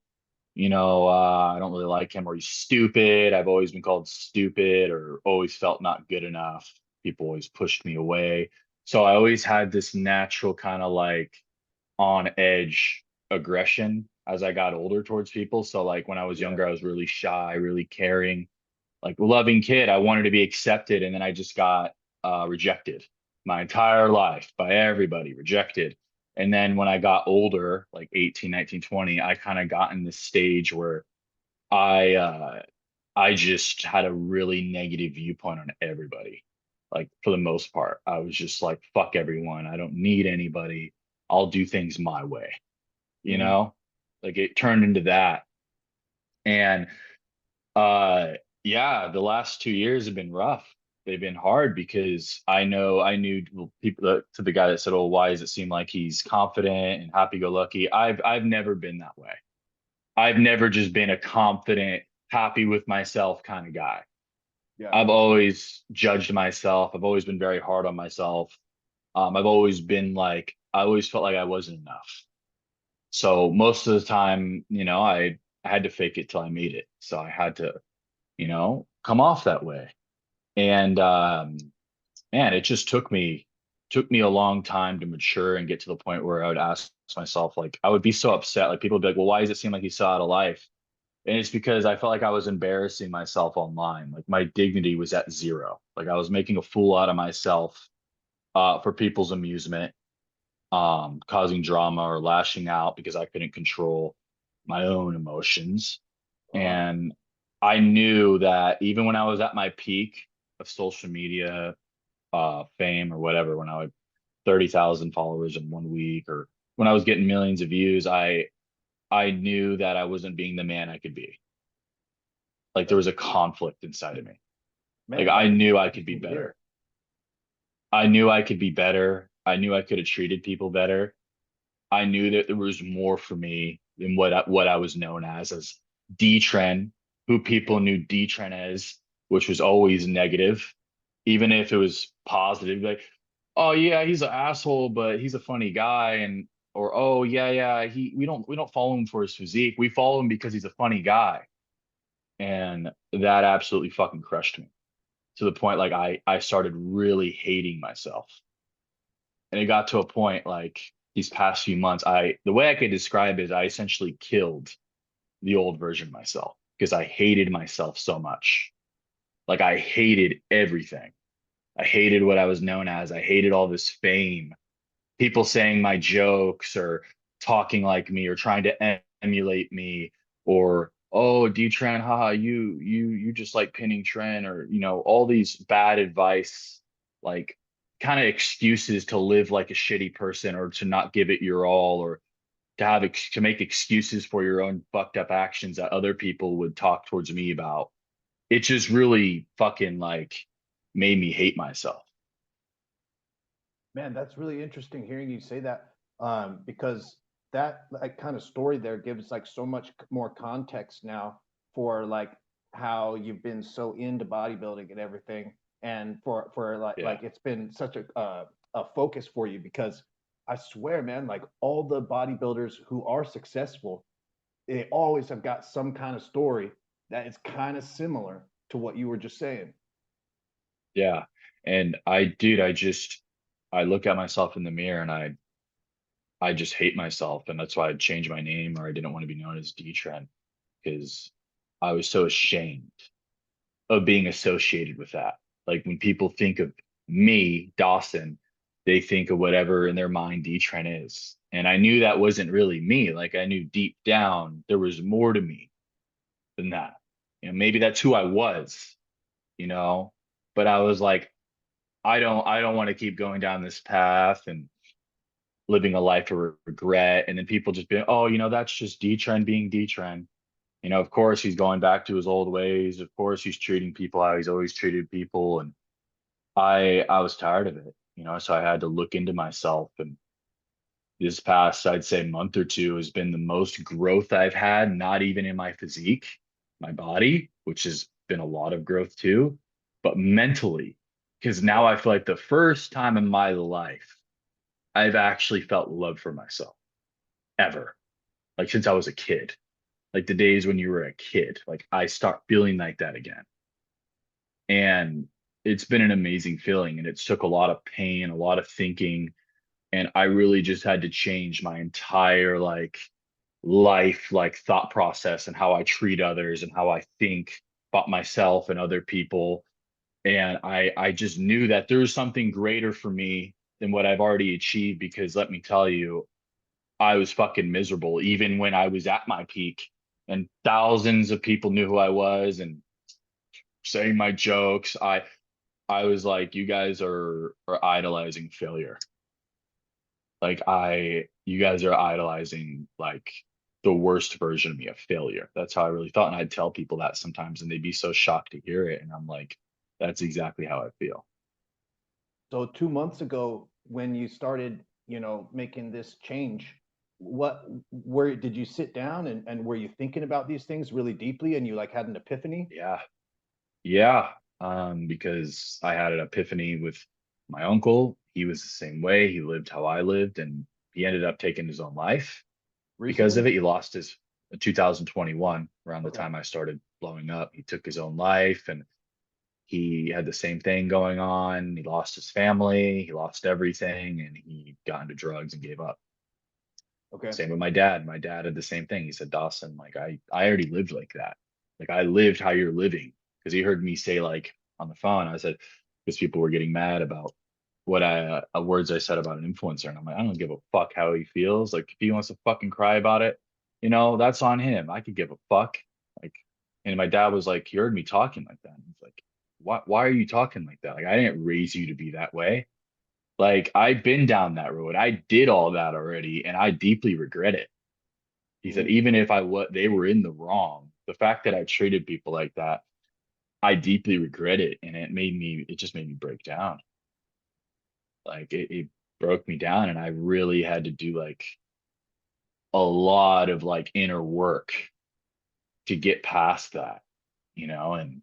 I don't really like him or he's stupid. I've always been called stupid or always felt not good enough. People always pushed me away. So I always had this natural kind of like on edge aggression as I got older towards people. So like when I was
Yeah.
younger, I was really shy, really caring, like loving kid. I wanted to be accepted, and then I just got rejected my entire life by everybody, rejected. And then when I got older, like 18, 19, 20, I kind of got in this stage where I uh I just had a really negative viewpoint on everybody. Like for the most part, I was just like, fuck everyone. I don't need anybody. I'll do things my way, you
Hmm.
know? Like it turned into that. And uh yeah, the last 2 years have been rough. They've been hard because I knew people to the guy that said, "Oh, why does it seem like he's confident and happy-go-lucky?" I've never been that way. I've never just been a confident, happy with myself kind of guy.
Yeah.
I've always judged myself. I've always been very hard on myself. I've always been like, I always felt like I wasn't enough. So most of the time, I had to fake it till I made it. So I had to, come off that way. And man, it just took me a long time to mature and get to the point where I would ask myself, like, I would be so upset. Like people would be like, well, why does it seem like he's so out of life? And it's because I felt like I was embarrassing myself online. Like my dignity was at zero. Like I was making a fool out of myself for people's amusement, causing drama or lashing out because I couldn't control my own emotions.
Uh-huh.
And I knew that even when I was at my peak of social media fame or whatever, when I had 30,000 followers in 1 week, or when I was getting millions of views, I knew that I wasn't being the man I could be. Like there
That's
was a conflict inside of me. Like
man.
I
That's
knew I could be
interesting to
better.
hear.
I knew I could be better. I knew I could have treated people better. I knew that there was more for me than what I was known as Dtren, who people knew Dtren as, which was always negative, even if it was positive. Like, oh yeah, he's an asshole, but he's a funny guy, and or oh yeah, yeah, we don't follow him for his physique. We follow him because he's a funny guy, and that absolutely fucking crushed me to the point like I started really hating myself, and it got to a point like these past few months, the way I could describe it is I essentially killed the old version of myself because I hated myself so much. Like I hated everything. I hated what I was known as. I hated all this fame, people saying my jokes or talking like me or trying to emulate me or oh Dtren, haha, you just like pinning Tren or all these bad advice, like kind of excuses to live like a shitty person or to not give it your all or to make excuses for your own fucked up actions that other people would talk towards me about. It just really fucking like made me hate myself.
Man, that's really interesting hearing you say that, because that like kind of story there gives like so much more context now for like how you've been so into bodybuilding and everything, and for like
Yeah.
it's been such a focus for you because I swear, man, like all the bodybuilders who are successful, they always have got some kind of story that is kind of similar to what you were just saying.
Yeah. And dude, I look at myself in the mirror and I just hate myself. And that's why I changed my name or I didn't want to be known as Dtren because I was so ashamed of being associated with that. Like when people think of me, Dawson, they think of whatever in their mind Dtren is. And I knew that wasn't really me. Like I knew deep down there was more to me than that. Maybe that's who I was, you know, but I was like, I don't want to keep going down this path and living a life of regret. And then people just be, oh, that's just Dtren being Dtren. Of course he's going back to his old ways. Of course he's treating people how he's always treated people. And I was tired of it, so I had to look into myself. And this past, I'd say month or two has been the most growth I've had, not even in my physique, my body, which has been a lot of growth too, but mentally, because now I feel like the first time in my life I've actually felt love for myself ever. Like since I was a kid, like the days when you were a kid, like I start feeling like that again. And it's been an amazing feeling. And it's took a lot of pain, a lot of thinking. And I really just had to change my entire like life, like thought process and how I treat others and how I think about myself and other people. And I just knew that there was something greater for me than what I've already achieved because let me tell you, I was fucking miserable even when I was at my peak and thousands of people knew who I was and saying my jokes. I was like, you guys are idolizing failure. Like you guys are idolizing like the worst version of me, of failure. That's how I really felt. And I'd tell people that sometimes and they'd be so shocked to hear it. And I'm like, that's exactly how I feel.
So 2 months ago, when you started, making this change, what where did you sit down and were you thinking about these things really deeply and you like had an epiphany?
Yeah. Yeah. Because I had an epiphany with my uncle. He was the same way. He lived how I lived, and he ended up taking his own life because of
Recently?
it. He lost his 2021, around the
Okay.
time I started blowing up. He took his own life and he had the same thing going on. He lost his family, he lost everything, and he got into drugs and gave up.
Okay.
Same with my dad. My dad had the same thing. He said, Dawson, like I already lived like that. Like I lived how you're living. Because he heard me say like on the phone, I said, because people were getting mad about what words I said about an influencer. And I'm like, I don't give a fuck how he feels. Like if he wants to fucking cry about it, that's on him. I could give a fuck. Like, and my dad was like, he heard me talking like that. And he's like, why are you talking like that? Like I didn't raise you to be that way. Like I've been down that road. I did all that already and I deeply regret it. He said,
Mhm.
even if they were in the wrong, the fact that I treated people like that, I deeply regret it. And it just made me break down. Like it broke me down, and I really had to do like a lot of like inner work to get past that, and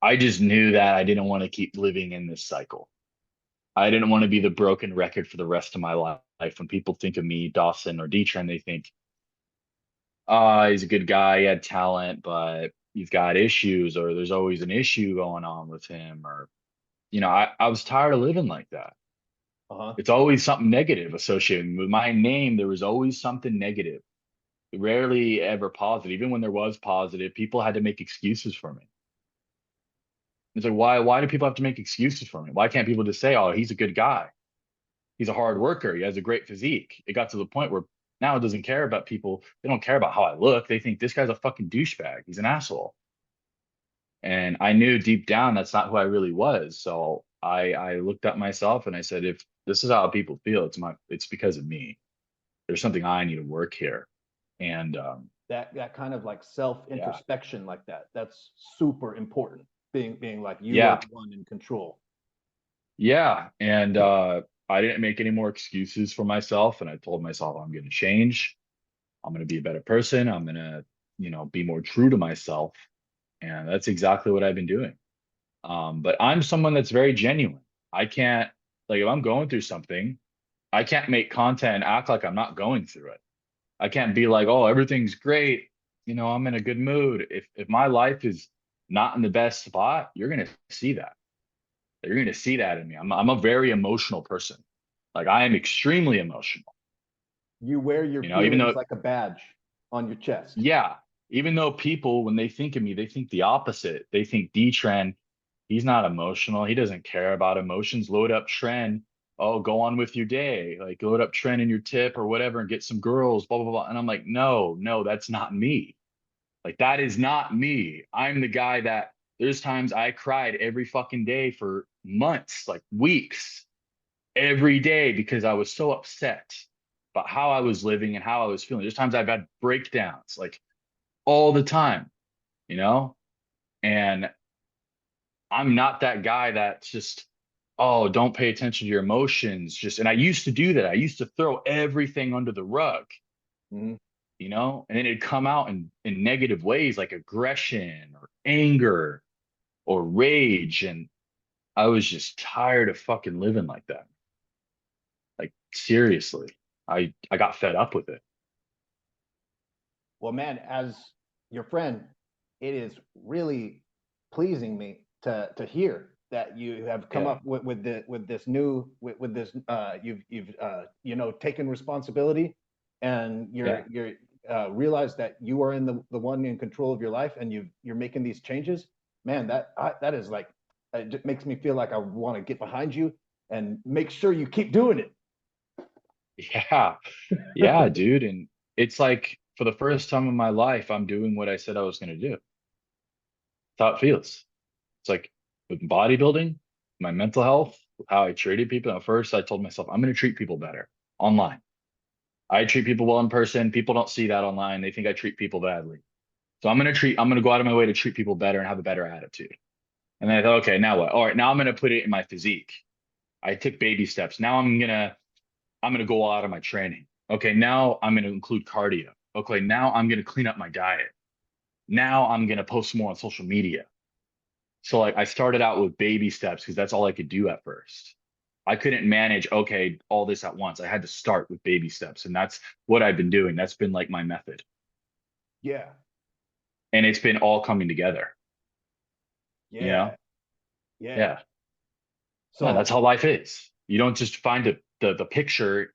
I just knew that I didn't want to keep living in this cycle. I didn't want to be the broken record for the rest of my life. When people think of me, Dawson or Dtren, they think, he's a good guy, he had talent, but he's got issues, or there's always an issue going on with him, or I was tired of living like that.
Uh-huh.
It's always something negative associated with my name. There was always something negative, rarely ever positive. Even when there was positive, people had to make excuses for me. It's like, why do people have to make excuses for me? Why can't people just say, oh, he's a good guy, he's a hard worker, he has a great physique? It got to the point where now it doesn't care about people. They don't care about how I look. They think this guy's a fucking douchebag, he's an asshole. And I knew deep down that's not who I really was. So I looked at myself and I said, if this is how people feel, it's because of me. There's something I need to work here. And
That kind of like self
yeah,
introspection like that's super important. Being like you are
yeah,
the one in control.
yeah. And I didn't make any more excuses for myself. And I told myself, I'm going to change. I'm going to be a better person. I'm going to, be more true to myself. And that's exactly what I've been doing. But I'm someone that's very genuine. I can't, like, if I'm going through something, I can't make content and act like I'm not going through it. I can't be like, oh, everything's great. I'm in a good mood. If my life is not in the best spot, you're gonna see that. You're gonna see that in me. I'm a very emotional person. Like I am extremely emotional.
You wear your
Even
feelings
though,
like a badge on your chest.
yeah, even though people, when they think of me, they think the opposite. They think D-Trend, he's not emotional. He doesn't care about emotions. Load up Trend. Oh, go on with your day. Like load up Trend in your tip or whatever and get some girls, blah, blah, blah. And I'm like, no, no, that's not me. Like that is not me. I'm the guy that there's times I cried every fucking day for months, like weeks, every day because I was so upset about how I was living and how I was feeling. There's times I've had breakdowns like all the time, you know? And I'm not that guy that's just, oh, don't pay attention to your emotions. And I used to do that. I used to throw everything under the rug,
Mhm.
and then it'd come out in negative ways like aggression or anger or rage. And I was just tired of fucking living like that. Like seriously, I got fed up with it.
Well, man, as your friend, it is really pleasing me to hear that you have come
Yeah,
up with this new with this you've taken responsibility, and
yeah,
you're realized that you are in the one in control of your life, and you're making these changes. Man, that is like, it just makes me feel like I want to get behind you and make sure you keep doing it.
yeah, yeah, dude. And it's like for the first time in my life, I'm doing what I said I was going to do. That's how it feels. It's like with bodybuilding, my mental health, how I treated people. At first, I told myself, I'm going to treat people better online. I treat people well in person. People don't see that online. They think I treat people badly. So I'm going to go out of my way to treat people better and have a better attitude. And then I thought, okay, now what? All right, now I'm going to put it in my physique. I took baby steps. Now I'm going to go all out of my training. Okay, now I'm going to include cardio. Okay, now I'm going to clean up my diet. Now I'm going to post more on social media. So like I started out with baby steps because that's all I could do at first. I couldn't manage, okay, all this at once. I had to start with baby steps. And that's what I've been doing. That's been like my method.
Yeah,
And it's been all coming together, you
yeah,
know?
yeah.
Yeah. Yeah, that's
So
how life is. You don't just find the picture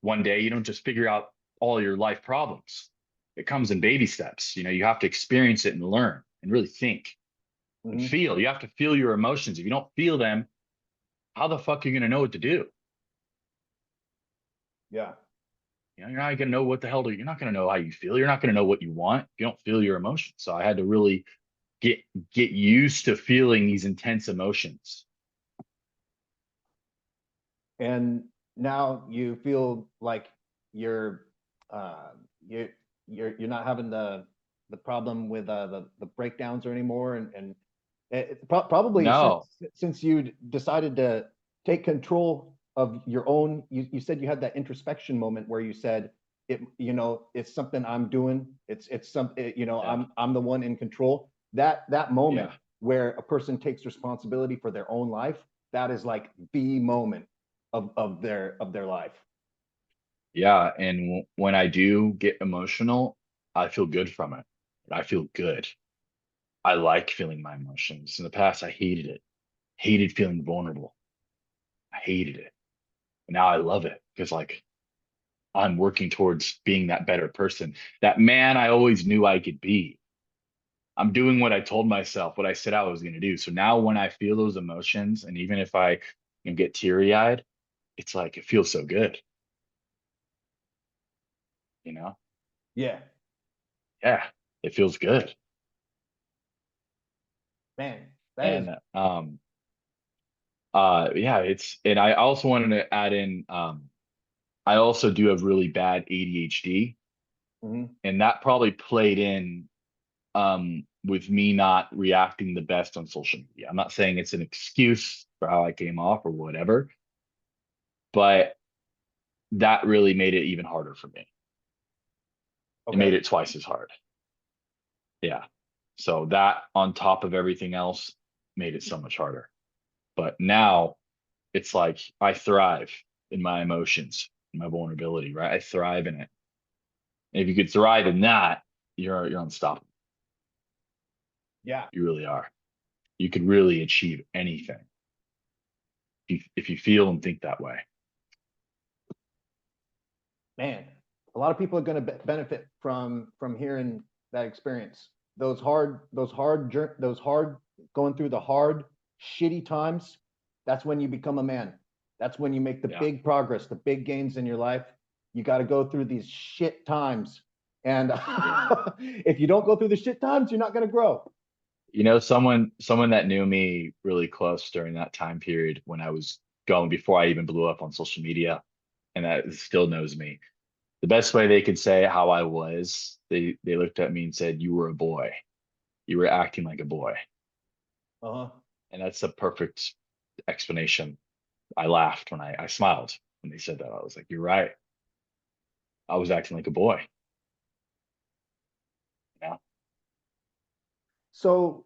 one day. You don't just figure out all your life problems. It comes in baby steps. You have to experience it and learn and really think and
mhm,
feel. You have to feel your emotions. If you don't feel them, how the fuck are you going to know what to do?
yeah.
You're not gonna know what the hell you're not gonna know how you feel. You're not gonna know what you want if you don't feel your emotions. So I had to really get get used to feeling these intense emotions.
And now you feel like you're uh, you're you're not having the problem with the breakdowns or anymore, and probably
No,
since you decided to take control of your own. You said you had that introspection moment where you said it, you know, it's something I'm doing. It's something, you know,
Yeah.
I'm the one in control. That moment
Yeah.
where a person takes responsibility for their own life, that is like the moment of their life.
Yeah. And when I do get emotional, I feel good from it. I feel good. I like feeling my emotions. In the past, I hated it, hated feeling vulnerable. I hated it. Now I love it because like I'm working towards being that better person, that man I always knew I could be. I'm doing what I told myself, what I said I was going to do. So now when I feel those emotions, and even if I can get teary eyed, it's like it feels so good, you know?
Yeah,
Yeah, it feels good.
man, that is.
And yeah, and I also wanted to add in I also do have really bad ADHD,
Mhm.
and that probably played in with me not reacting the best on social media. I'm not saying it's an excuse for how I came off or whatever, but that really made it even harder for me. It made
Okay.
it twice as hard. Yeah. So that on top of everything else made it so much harder. But now it's like I thrive in my emotions, my vulnerability, right? I thrive in it. And if you could thrive in that, you're unstoppable.
Yeah,
You really are. You could really achieve anything if you feel and think that way.
man, a lot of people are going to benefit from hearing that experience. Those hard going through the hard, shitty times. That's when you become a man. That's when you make the
Yeah.
big progress, the big gains in your life. You got to go through these shit times, and
Yeah.
if you don't go through the shit times, you're not going to grow.
You know, someone that knew me really close during that time period when I was going before I even blew up on social media, and that still knows me. The best way they could say how I was, they looked at me and said, "You were a boy. You were acting like a boy."
Uh-huh.
And that's a perfect explanation. I laughed when I smiled when they said that. I was like, "You're right. I was acting like a boy." Yeah.
So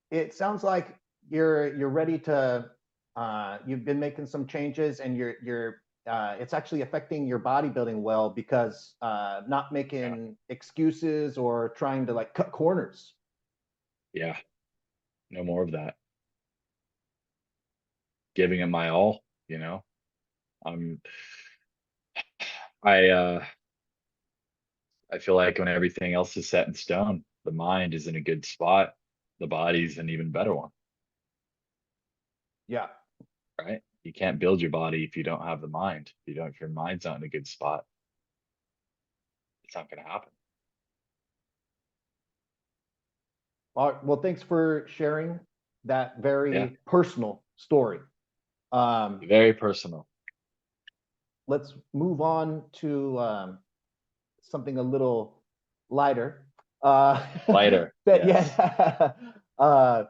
it sounds like you're ready to. You've been making some changes, and you're. It's actually affecting your bodybuilding well because not
Yeah.
making excuses or trying to like cut corners.
Yeah. No more of that. Giving it my all, you know. I'm I I feel like when everything else is set in stone, the mind is in a good spot, the body's an even better one,
Yeah.
right? You can't build your body if you don't have the mind. If your mind's not in a good spot, it's not going to happen.
All right, well, thanks for sharing that
Yeah,
very personal story. Um,
very personal.
let's move on to something a little lighter.
Lighter,
But
yes.
yeah.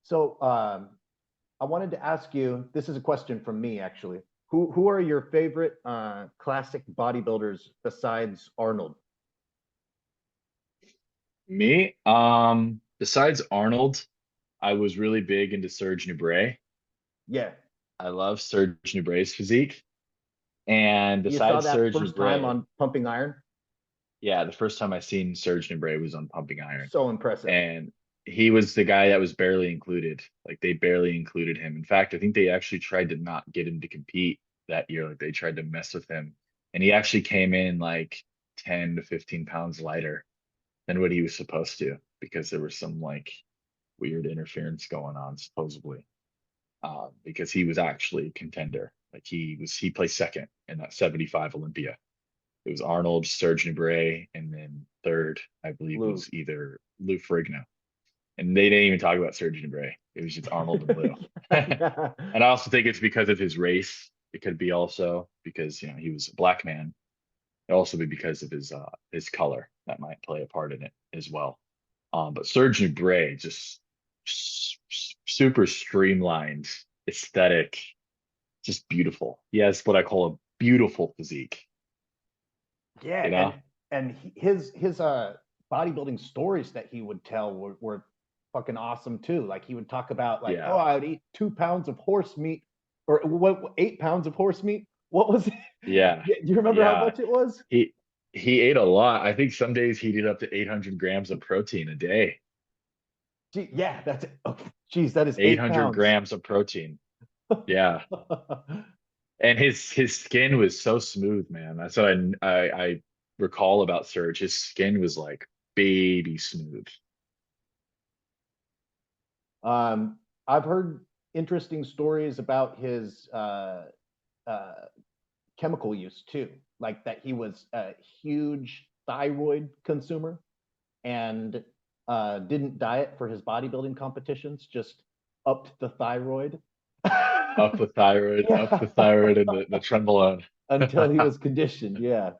So I wanted to ask you. This is a question from me, actually. Who are your favorite classic bodybuilders besides Arnold?
Me, besides Arnold, I was really big into Serge Nubret.
Yeah,
I love Serge Nubret's physique. And
you saw
besides
that
Serge
first time
Nubret,
on Pumping Iron.
yeah, the first time I seen Serge Nubret was on Pumping Iron.
So impressive.
And he was the guy that was barely included. Like they barely included him. In fact, I think they actually tried to not get him to compete that year. Like they tried to mess with him. And he actually came in like 10 to 15 pounds lighter than what he was supposed to because there was some like weird interference going on, supposedly. Because he was actually a contender. Like he placed second in that 75 Olympia. It was Arnold, Serge Nubret, and then third, I believe,
Lou.
was either Lou Ferrigno. And they didn't even talk about Serge Nubret. It was just Arnold and Lou.
Yeah.
And I also think it's because of his race. It could be also because he was a black man. It also be because of his color that might play a part in it as well. But Serge Nubret just super streamlined, aesthetic. just beautiful. He has what I call a beautiful physique,
Yeah,
you know?
his bodybuilding stories that he would tell were fucking awesome too. Like he would talk about like, oh,
Yeah.
I would eat 2 pounds of horse meat, or what, 8 pounds of horse meat. What was it?
Yeah.
Do you remember how
Yeah.
much it was?
He he ate a lot. I think some days he'd eat up to 800 grams of protein a day.
Gee, yeah, that's oh, geez, that is eight
800
pounds.
grams of protein. Yeah. And his skin was so smooth, man. That's what I recall about Serge. His skin was like baby smooth.
um, I've heard interesting stories about his uh, chemical use too, like that he was a huge thyroid consumer and didn't diet for his bodybuilding competitions, just upped the thyroid.
Up the
Yeah,
thyroid and the Trenbolone.
until he was conditioned. Yeah.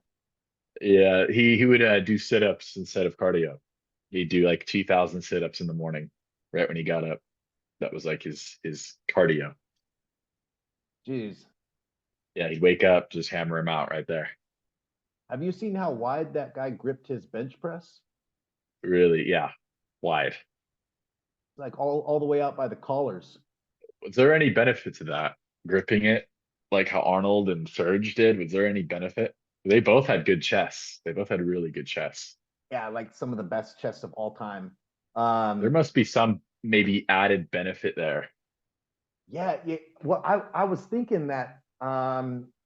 Yeah, he would do sit-ups instead of cardio. He'd do like 2,000 sit-ups in the morning, right when he got up. That was like his cardio.
Jeez.
Yeah, he'd wake up, just hammer him out right there.
Have you seen how wide that guy gripped his bench press?
Really, yeah, wide.
Like all the way out by the collars.
Was there any benefit to that? Gripping it like how Arnold and Surge did? Was there any benefit? They both had good chests. They both had really good chests.
Yeah, like some of the best chests of all time.
There
Um,
must be some maybe added benefit there.
yeah, yeah. Well, I was thinking that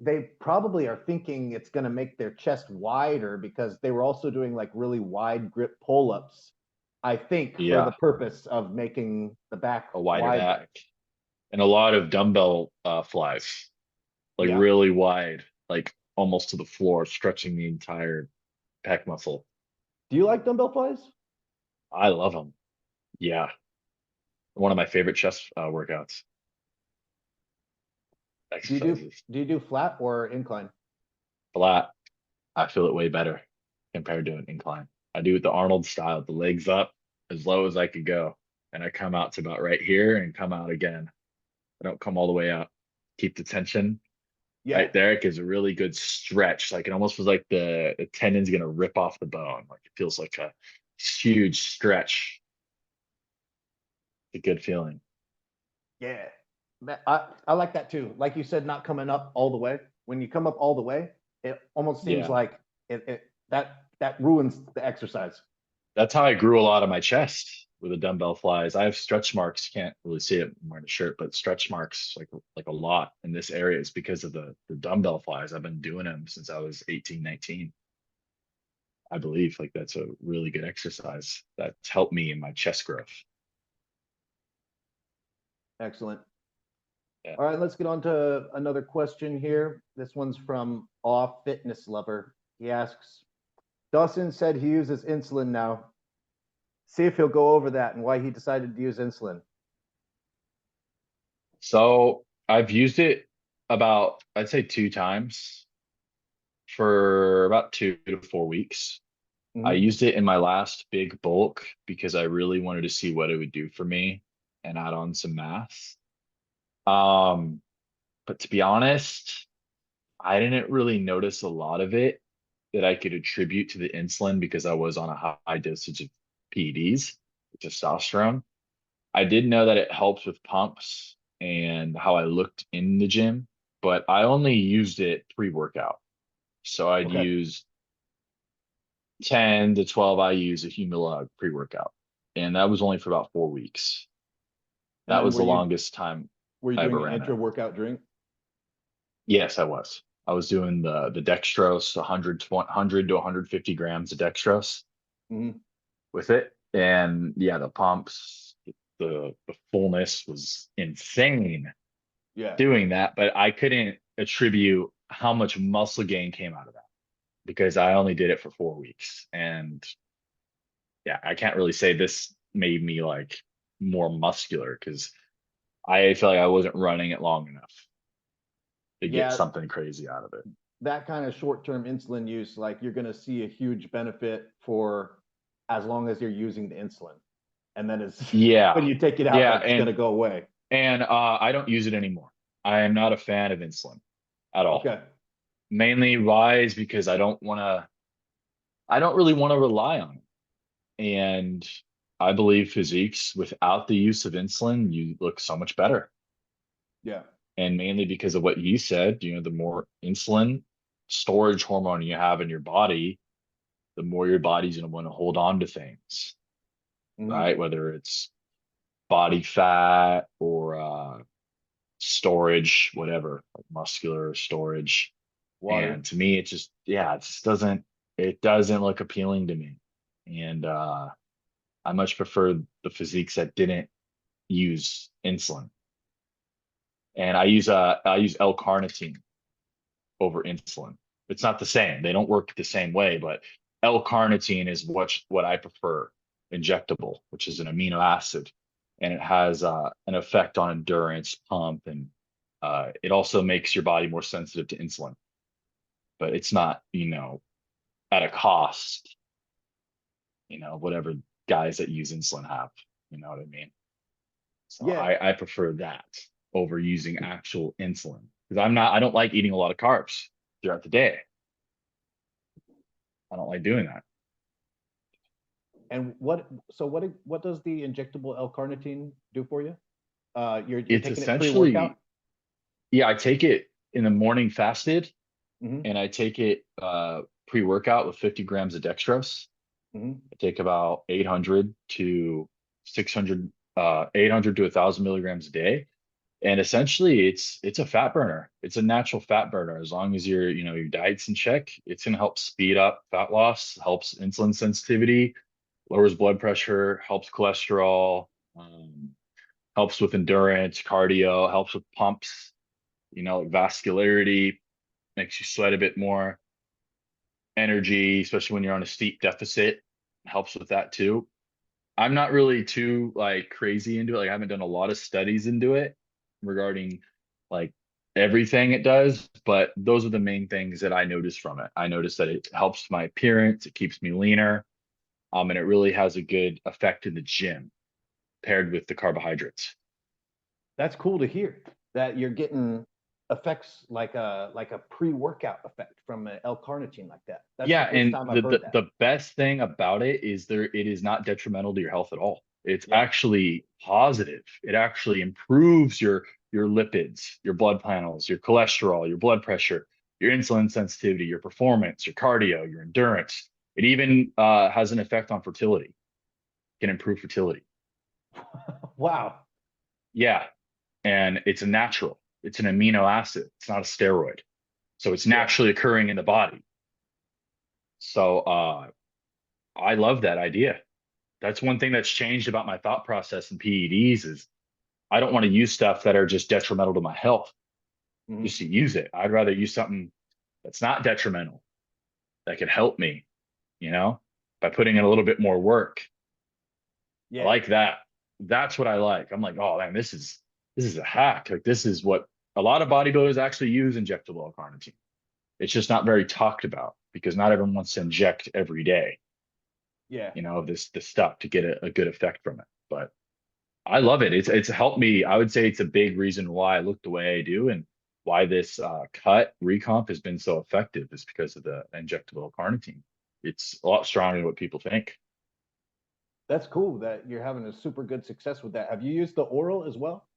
they probably are thinking it's going to make their chest wider because they were also doing like really wide grip pull-ups, I think, for the
Yeah,
purpose of making the back
a wider
wider.
back and a lot of dumbbell flies, like
Yeah.
really wide, like almost to the floor, stretching the entire pec muscle.
Do you like dumbbell flies?
I love them. Yeah, one of my favorite chest workouts
Do you do
exercises.
do you do flat or incline?
Flat, I feel it way better compared to an incline. I do it the Arnold style, the legs up as low as I could go. And I come out to about right here and come out again. I don't come all the way out. Keep the tension
Yeah.
right there. It gives a really good stretch. Like it almost feels like the tendon's gonna rip off the bone. Like it feels like a huge stretch. A good feeling.
Yeah. I like that too. Like you said, not coming up all the way. When you come up all the way, it almost seems
Yeah.
like that ruins the exercise.
That's how I grew a lot of my chest with the dumbbell flies. I have stretch marks. Can't really see it. I'm wearing a shirt, but stretch marks like a lot in this area is because of the dumbbell flies. I've been doing them since I was 18, 19. I believe like that's a really good exercise that's helped me in my chest growth.
Excellent.
Yeah.
All right, let's get on to another question here. This one's from Aw Fitness Lover. He asks, Dawson said he uses insulin now. See if he'll go over that and why he decided to use insulin.
So I've used it about, I'd say 2 times for about 2 to 4 weeks. I
Mm-hmm.
used it in my last big bulk because I really wanted to see what it would do for me and add on some mass. Um, but to be honest, I didn't really notice a lot of it that I could attribute to the insulin because I was on a high dosage of PEDs, testosterone. I did know that it helps with pumps and how I looked in the gym, but I only used it pre-workout. So I'd
Okay.
use 10 to 12 IUs of Humalog pre-workout. And that was only for about 4 weeks.
And
That
then
was the longest time
were you
I ever
doing an
ran it.
intra workout drink?
Yes, I was. I was doing the dextrose, 100 to 150 grams of dextrose
Mm-hmm.
with it. And yeah, the pumps, the fullness was insane
Yeah.
doing that, but I couldn't attribute how much muscle gain came out of that because I only did it for 4 weeks. And yeah, I can't really say this made me like more muscular because I feel like I wasn't running it long enough to get
Yeah,
something crazy out of it.
that kind of short-term insulin use, like you're going to see a huge benefit for as long as you're using the insulin. And then it's when
Yeah.
you take it out,
Yeah.
that's going to go away.
And I don't use it anymore. I am not a fan of insulin at all.
Okay.
Mainly why is because I don't really want to rely on it. And I believe physiques without the use of insulin, you look so much better.
Yeah.
And mainly because of what you said, the more insulin storage hormone you have in your body, the more your body's going to want to hold on to things,
Hmm.
right? Whether it's body fat or storage, whatever, like muscular storage. And
Water.
to me, it just doesn't look appealing to me. And I much prefer the physiques that didn't use insulin. And I use L carnitine over insulin. It's not the same. They don't work the same way, but L carnitine is what I prefer, injectable, which is an amino acid, and it has an effect on endurance, pump, and it also makes your body more sensitive to insulin. But it's not, at a cost, whatever guys that use insulin have. You know what I mean? So
Yeah.
I prefer that over using actual insulin because I don't like eating a lot of carbs throughout the day. I don't like doing that.
And what does the injectable L-carnitine do for you? You're
It's
taking it pre-workout?
essentially, yeah, I take it in the morning fasted
Hmm.
and I take it pre-workout with 50 grams of dextrose.
Hmm.
I take about 800 to 600, 800 to 1,000 milligrams a day. And essentially it's a fat burner. It's a natural fat burner. As long as your diet's in check, it's going to help speed up fat loss, helps insulin sensitivity, lowers blood pressure, helps cholesterol, um, helps with endurance, cardio, helps with pumps, like vascularity, makes you sweat a bit more, energy, especially when you're on a steep deficit, helps with that too. I'm not really too like crazy into it. Like I haven't done a lot of studies into it regarding like everything it does, but those are the main things that I noticed from it. I noticed that it helps my appearance, it keeps me leaner, and it really has a good effect in the gym paired with the carbohydrates.
That's cool to hear that you're getting effects like a pre-workout effect from an L-carnitine like that. That's the
Yeah,
first
and
time I've
the,
heard
the
that.
the best thing about it is it is not detrimental to your health at all. It's
Yeah.
actually positive. It actually improves your lipids, your blood panels, your cholesterol, your blood pressure, your insulin sensitivity, your performance, your cardio, your endurance. It even has an effect on fertility. Can improve fertility.
Wow.
Yeah, and it's a natural. It's an amino acid. It's not a steroid. So it's
Yeah.
naturally occurring in the body. So I love that idea. That's one thing that's changed about my thought process in PEDs is I don't want to use stuff that are just detrimental to my health
Hmm.
just to use it. I'd rather use something that's not detrimental that could help me, by putting in a little bit more work. I
Yeah.
like that. That's what I like. I'm like, oh man, this is a hack. Like this is what a lot of bodybuilders actually use injectable L-carnitine. It's just not very talked about because not everyone wants to inject every day,
Yeah.
this stuff to get a good effect from it. But I love it. It's helped me. I would say it's a big reason why I look the way I do and why this cut recomp has been so effective is because of the injectable carnitine. It's a lot stronger than what people think.
That's cool that you're having a super good success with that. Have you used the oral as well?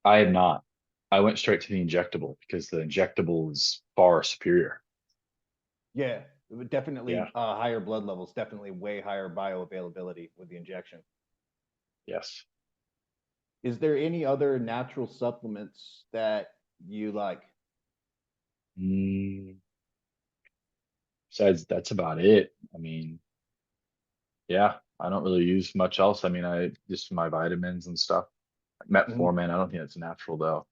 I had not. I went straight to the injectable because the injectable is far superior.
Yeah,
Yeah.
definitely higher blood levels, definitely way higher bioavailability with the injection.
Yes.
Is there any other natural supplements that you like?
Mm, besides, that's about it. I mean, yeah, I don't really use much else. I mean, I just my vitamins and stuff.
Mhm.
Metformin, I don't think that's natural though.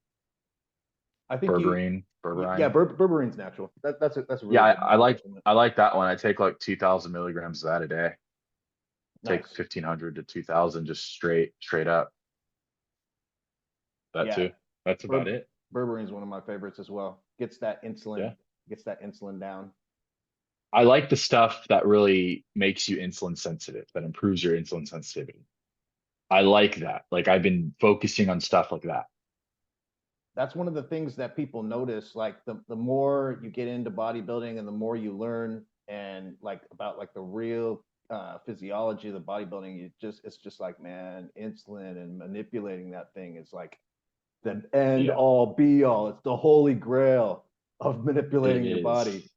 I think yeah,
berberine.
berberine's natural. That's a
Yeah,
really good natural supplement.
I like that one. I take like 2,000 milligrams of that a day. Take
Nice.
1,500 to 2,000 just straight up. That
Yeah,
too. That's about it.
berberine's one of my favorites as well.
Yeah.
Gets that insulin down.
I like the stuff that really makes you insulin sensitive, that improves your insulin sensitivity. I like that. Like I've been focusing on stuff like that.
that's one of the things that people notice. Like the more you get into bodybuilding and the more you learn and like about like the real physiology of the bodybuilding, it's just like, man, insulin and manipulating that thing is like the end
Yeah,
all be all. It's the holy grail of
it
manipulating your
is.
body.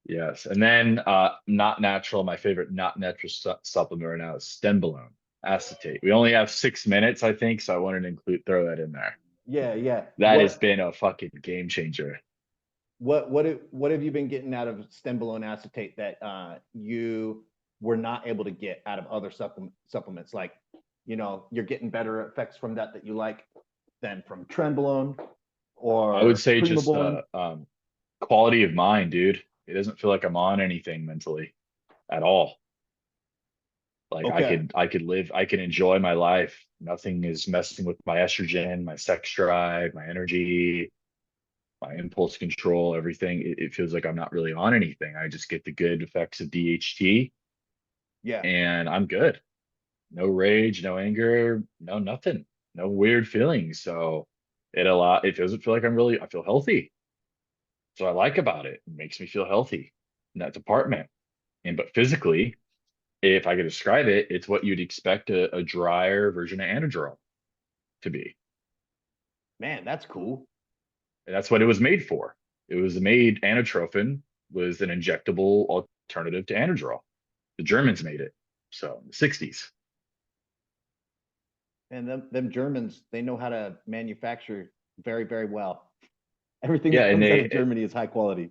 Yes. And then not natural, my favorite not natural supplement right now is Stenbolone Acetate. We only have 6 minutes, I think, so I wanted to throw that in there.
Yeah, yeah.
That has been a fucking game changer.
What have you been getting out of Stenbolone Acetate that you were not able to get out of other supplements? Like, you know, you're getting better effects from that you like than from Trenbolone
I would
or
say just
Primobolin.
quality of mind, dude. It doesn't feel like I'm on anything mentally at all. Like
Okay.
I could live, I can enjoy my life. Nothing is messing with my estrogen, my sex drive, my energy, my impulse control, everything. It feels like I'm not really on anything. I just get the good effects of DHT
Yeah.
and I'm good. No rage, no anger, no nothing, no weird feelings. So it doesn't feel like I feel healthy. So I like about it. It makes me feel healthy in that department. And but physically, if I could describe it, it's what you'd expect a drier version of Anadrol to be.
Man, that's cool.
And that's what it was made for. It was made, Anatrophin was an injectable alternative to Anadrol. The Germans made it. So in the 60s.
And them Germans, they know how to manufacture very, very well. Everything
Yeah,
that comes out of Germany is high quality.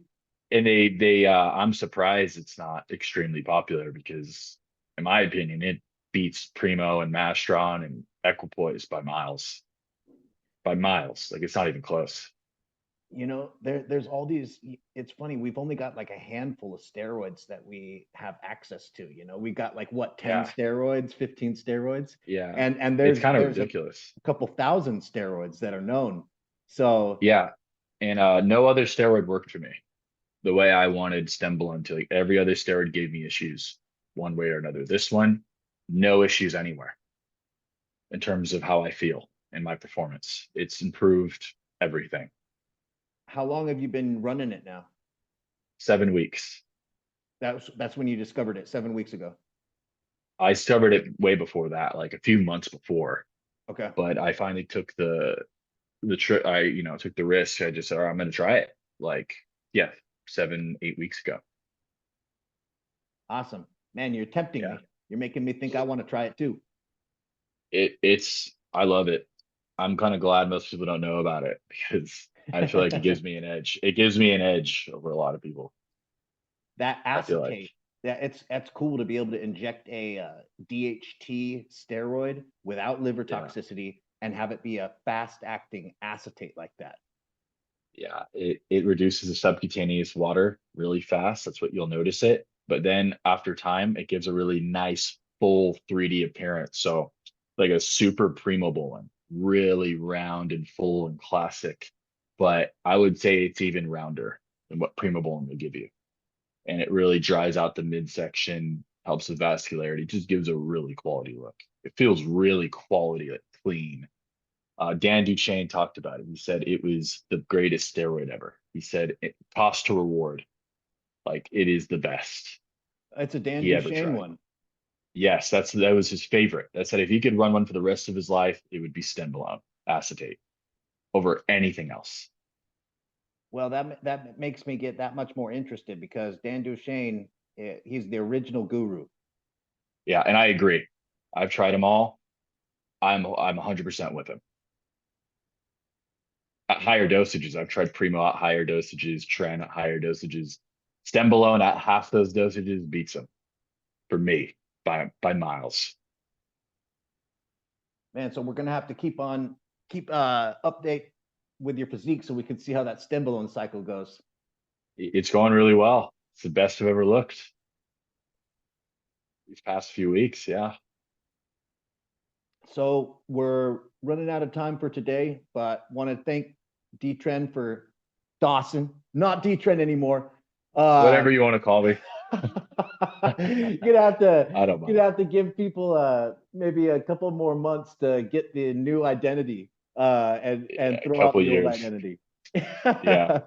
they I'm surprised it's not extremely popular because in my opinion it beats Primo and Mastron and Equipoise by miles. By miles. Like it's not even close.
You know, there's all these. It's funny, we've only got like a handful of steroids that we have access to. You know, we got like what, 10
Yeah.
steroids, 15 steroids,
Yeah.
and
It's kind of
there's a
ridiculous.
couple thousand steroids that are known. So
Yeah. And no other steroid worked for me the way I wanted Stenbolone to. Like every other steroid gave me issues one way or another. This one, no issues anywhere in terms of how I feel and my performance. It's improved everything.
how long have you been running it now?
7 weeks.
That's when you discovered it, 7 weeks ago.
I discovered it way before that, like a few months before,
Okay.
but I finally took the trip. I, took the risk. I just said, all right, I'm going to try it. Like, yeah, 7, 8 weeks ago.
Awesome. Man, you're tempting
Yeah.
me. You're making me think I want to try it too.
I love it. I'm kind of glad most people don't know about it because I feel like it gives me an edge. It gives me an edge over a lot of people.
That
I feel like,
acetate, that's cool to be able to inject a DHT steroid without liver
yeah,
toxicity and have it be a fast acting acetate like that.
yeah. It reduces the subcutaneous water really fast. That's what you'll notice it. But then after time, it gives a really nice full 3D appearance. So like a super primo bowling, really round and full and classic. But I would say it's even rounder than what primo bowling would give you. And it really dries out the midsection, helps with vascularity, just gives a really quality look. It feels really quality, like clean. Dan Duchaine talked about it. He said it was the greatest steroid ever. He said cost to reward, like it is the best
It's a Dan
he ever
Duchesne
tried.
one.
Yes, that was his favorite. That said if he could run one for the rest of his life, it would be Stenbolone Acetate over anything else.
Well, that makes me get that much more interested because Dan Duchesne, he's the original guru.
Yeah, and I agree. I've tried them all. I'm 100% with him. At higher dosages. I've tried Primo at higher dosages, Tren at higher dosages. Stenbolone at half those dosages beats him for me by miles.
Man, so we're gonna have to keep update with your physique so we can see how that Stenbolone cycle goes.
It's going really well. It's the best I've ever looked these past few weeks. Yeah.
So we're running out of time for today, but want to thank Dtren for Dawson, not Dtren anymore.
Whatever you want to call me.
you'd have to
I don't
you'd
mind.
have to give people maybe a couple more months to get the new identity. and
Yeah, a
throw out
couple
the old
years.
identity.
Yeah,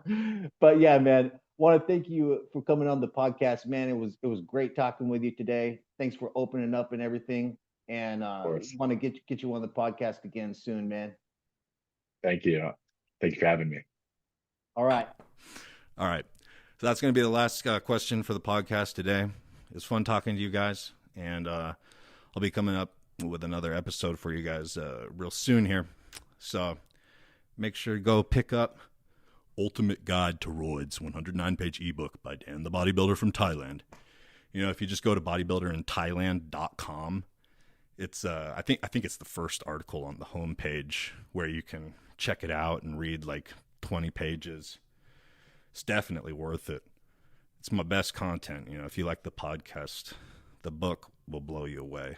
But yeah, man, want to thank you for coming on the podcast, man. It was great talking with you today. Thanks for opening up and everything. And
of course.
want to get you on the podcast again soon, man.
Thank you. Thank you for having me.
All right.
All right. So that's going to be the last question for the podcast today. It's fun talking to you guys, and I'll be coming up with another episode for you guys real soon here. So make sure to go pick up Ultimate Guide to Roids, 109-page ebook by Dan the Bodybuilder from Thailand. You know, if you just go to bodybuilderinthailand.com, it's I think it's the first article on the homepage where you can check it out and read like 20 pages. It's definitely worth it. It's my best content. You know, if you like the podcast, the book will blow you away.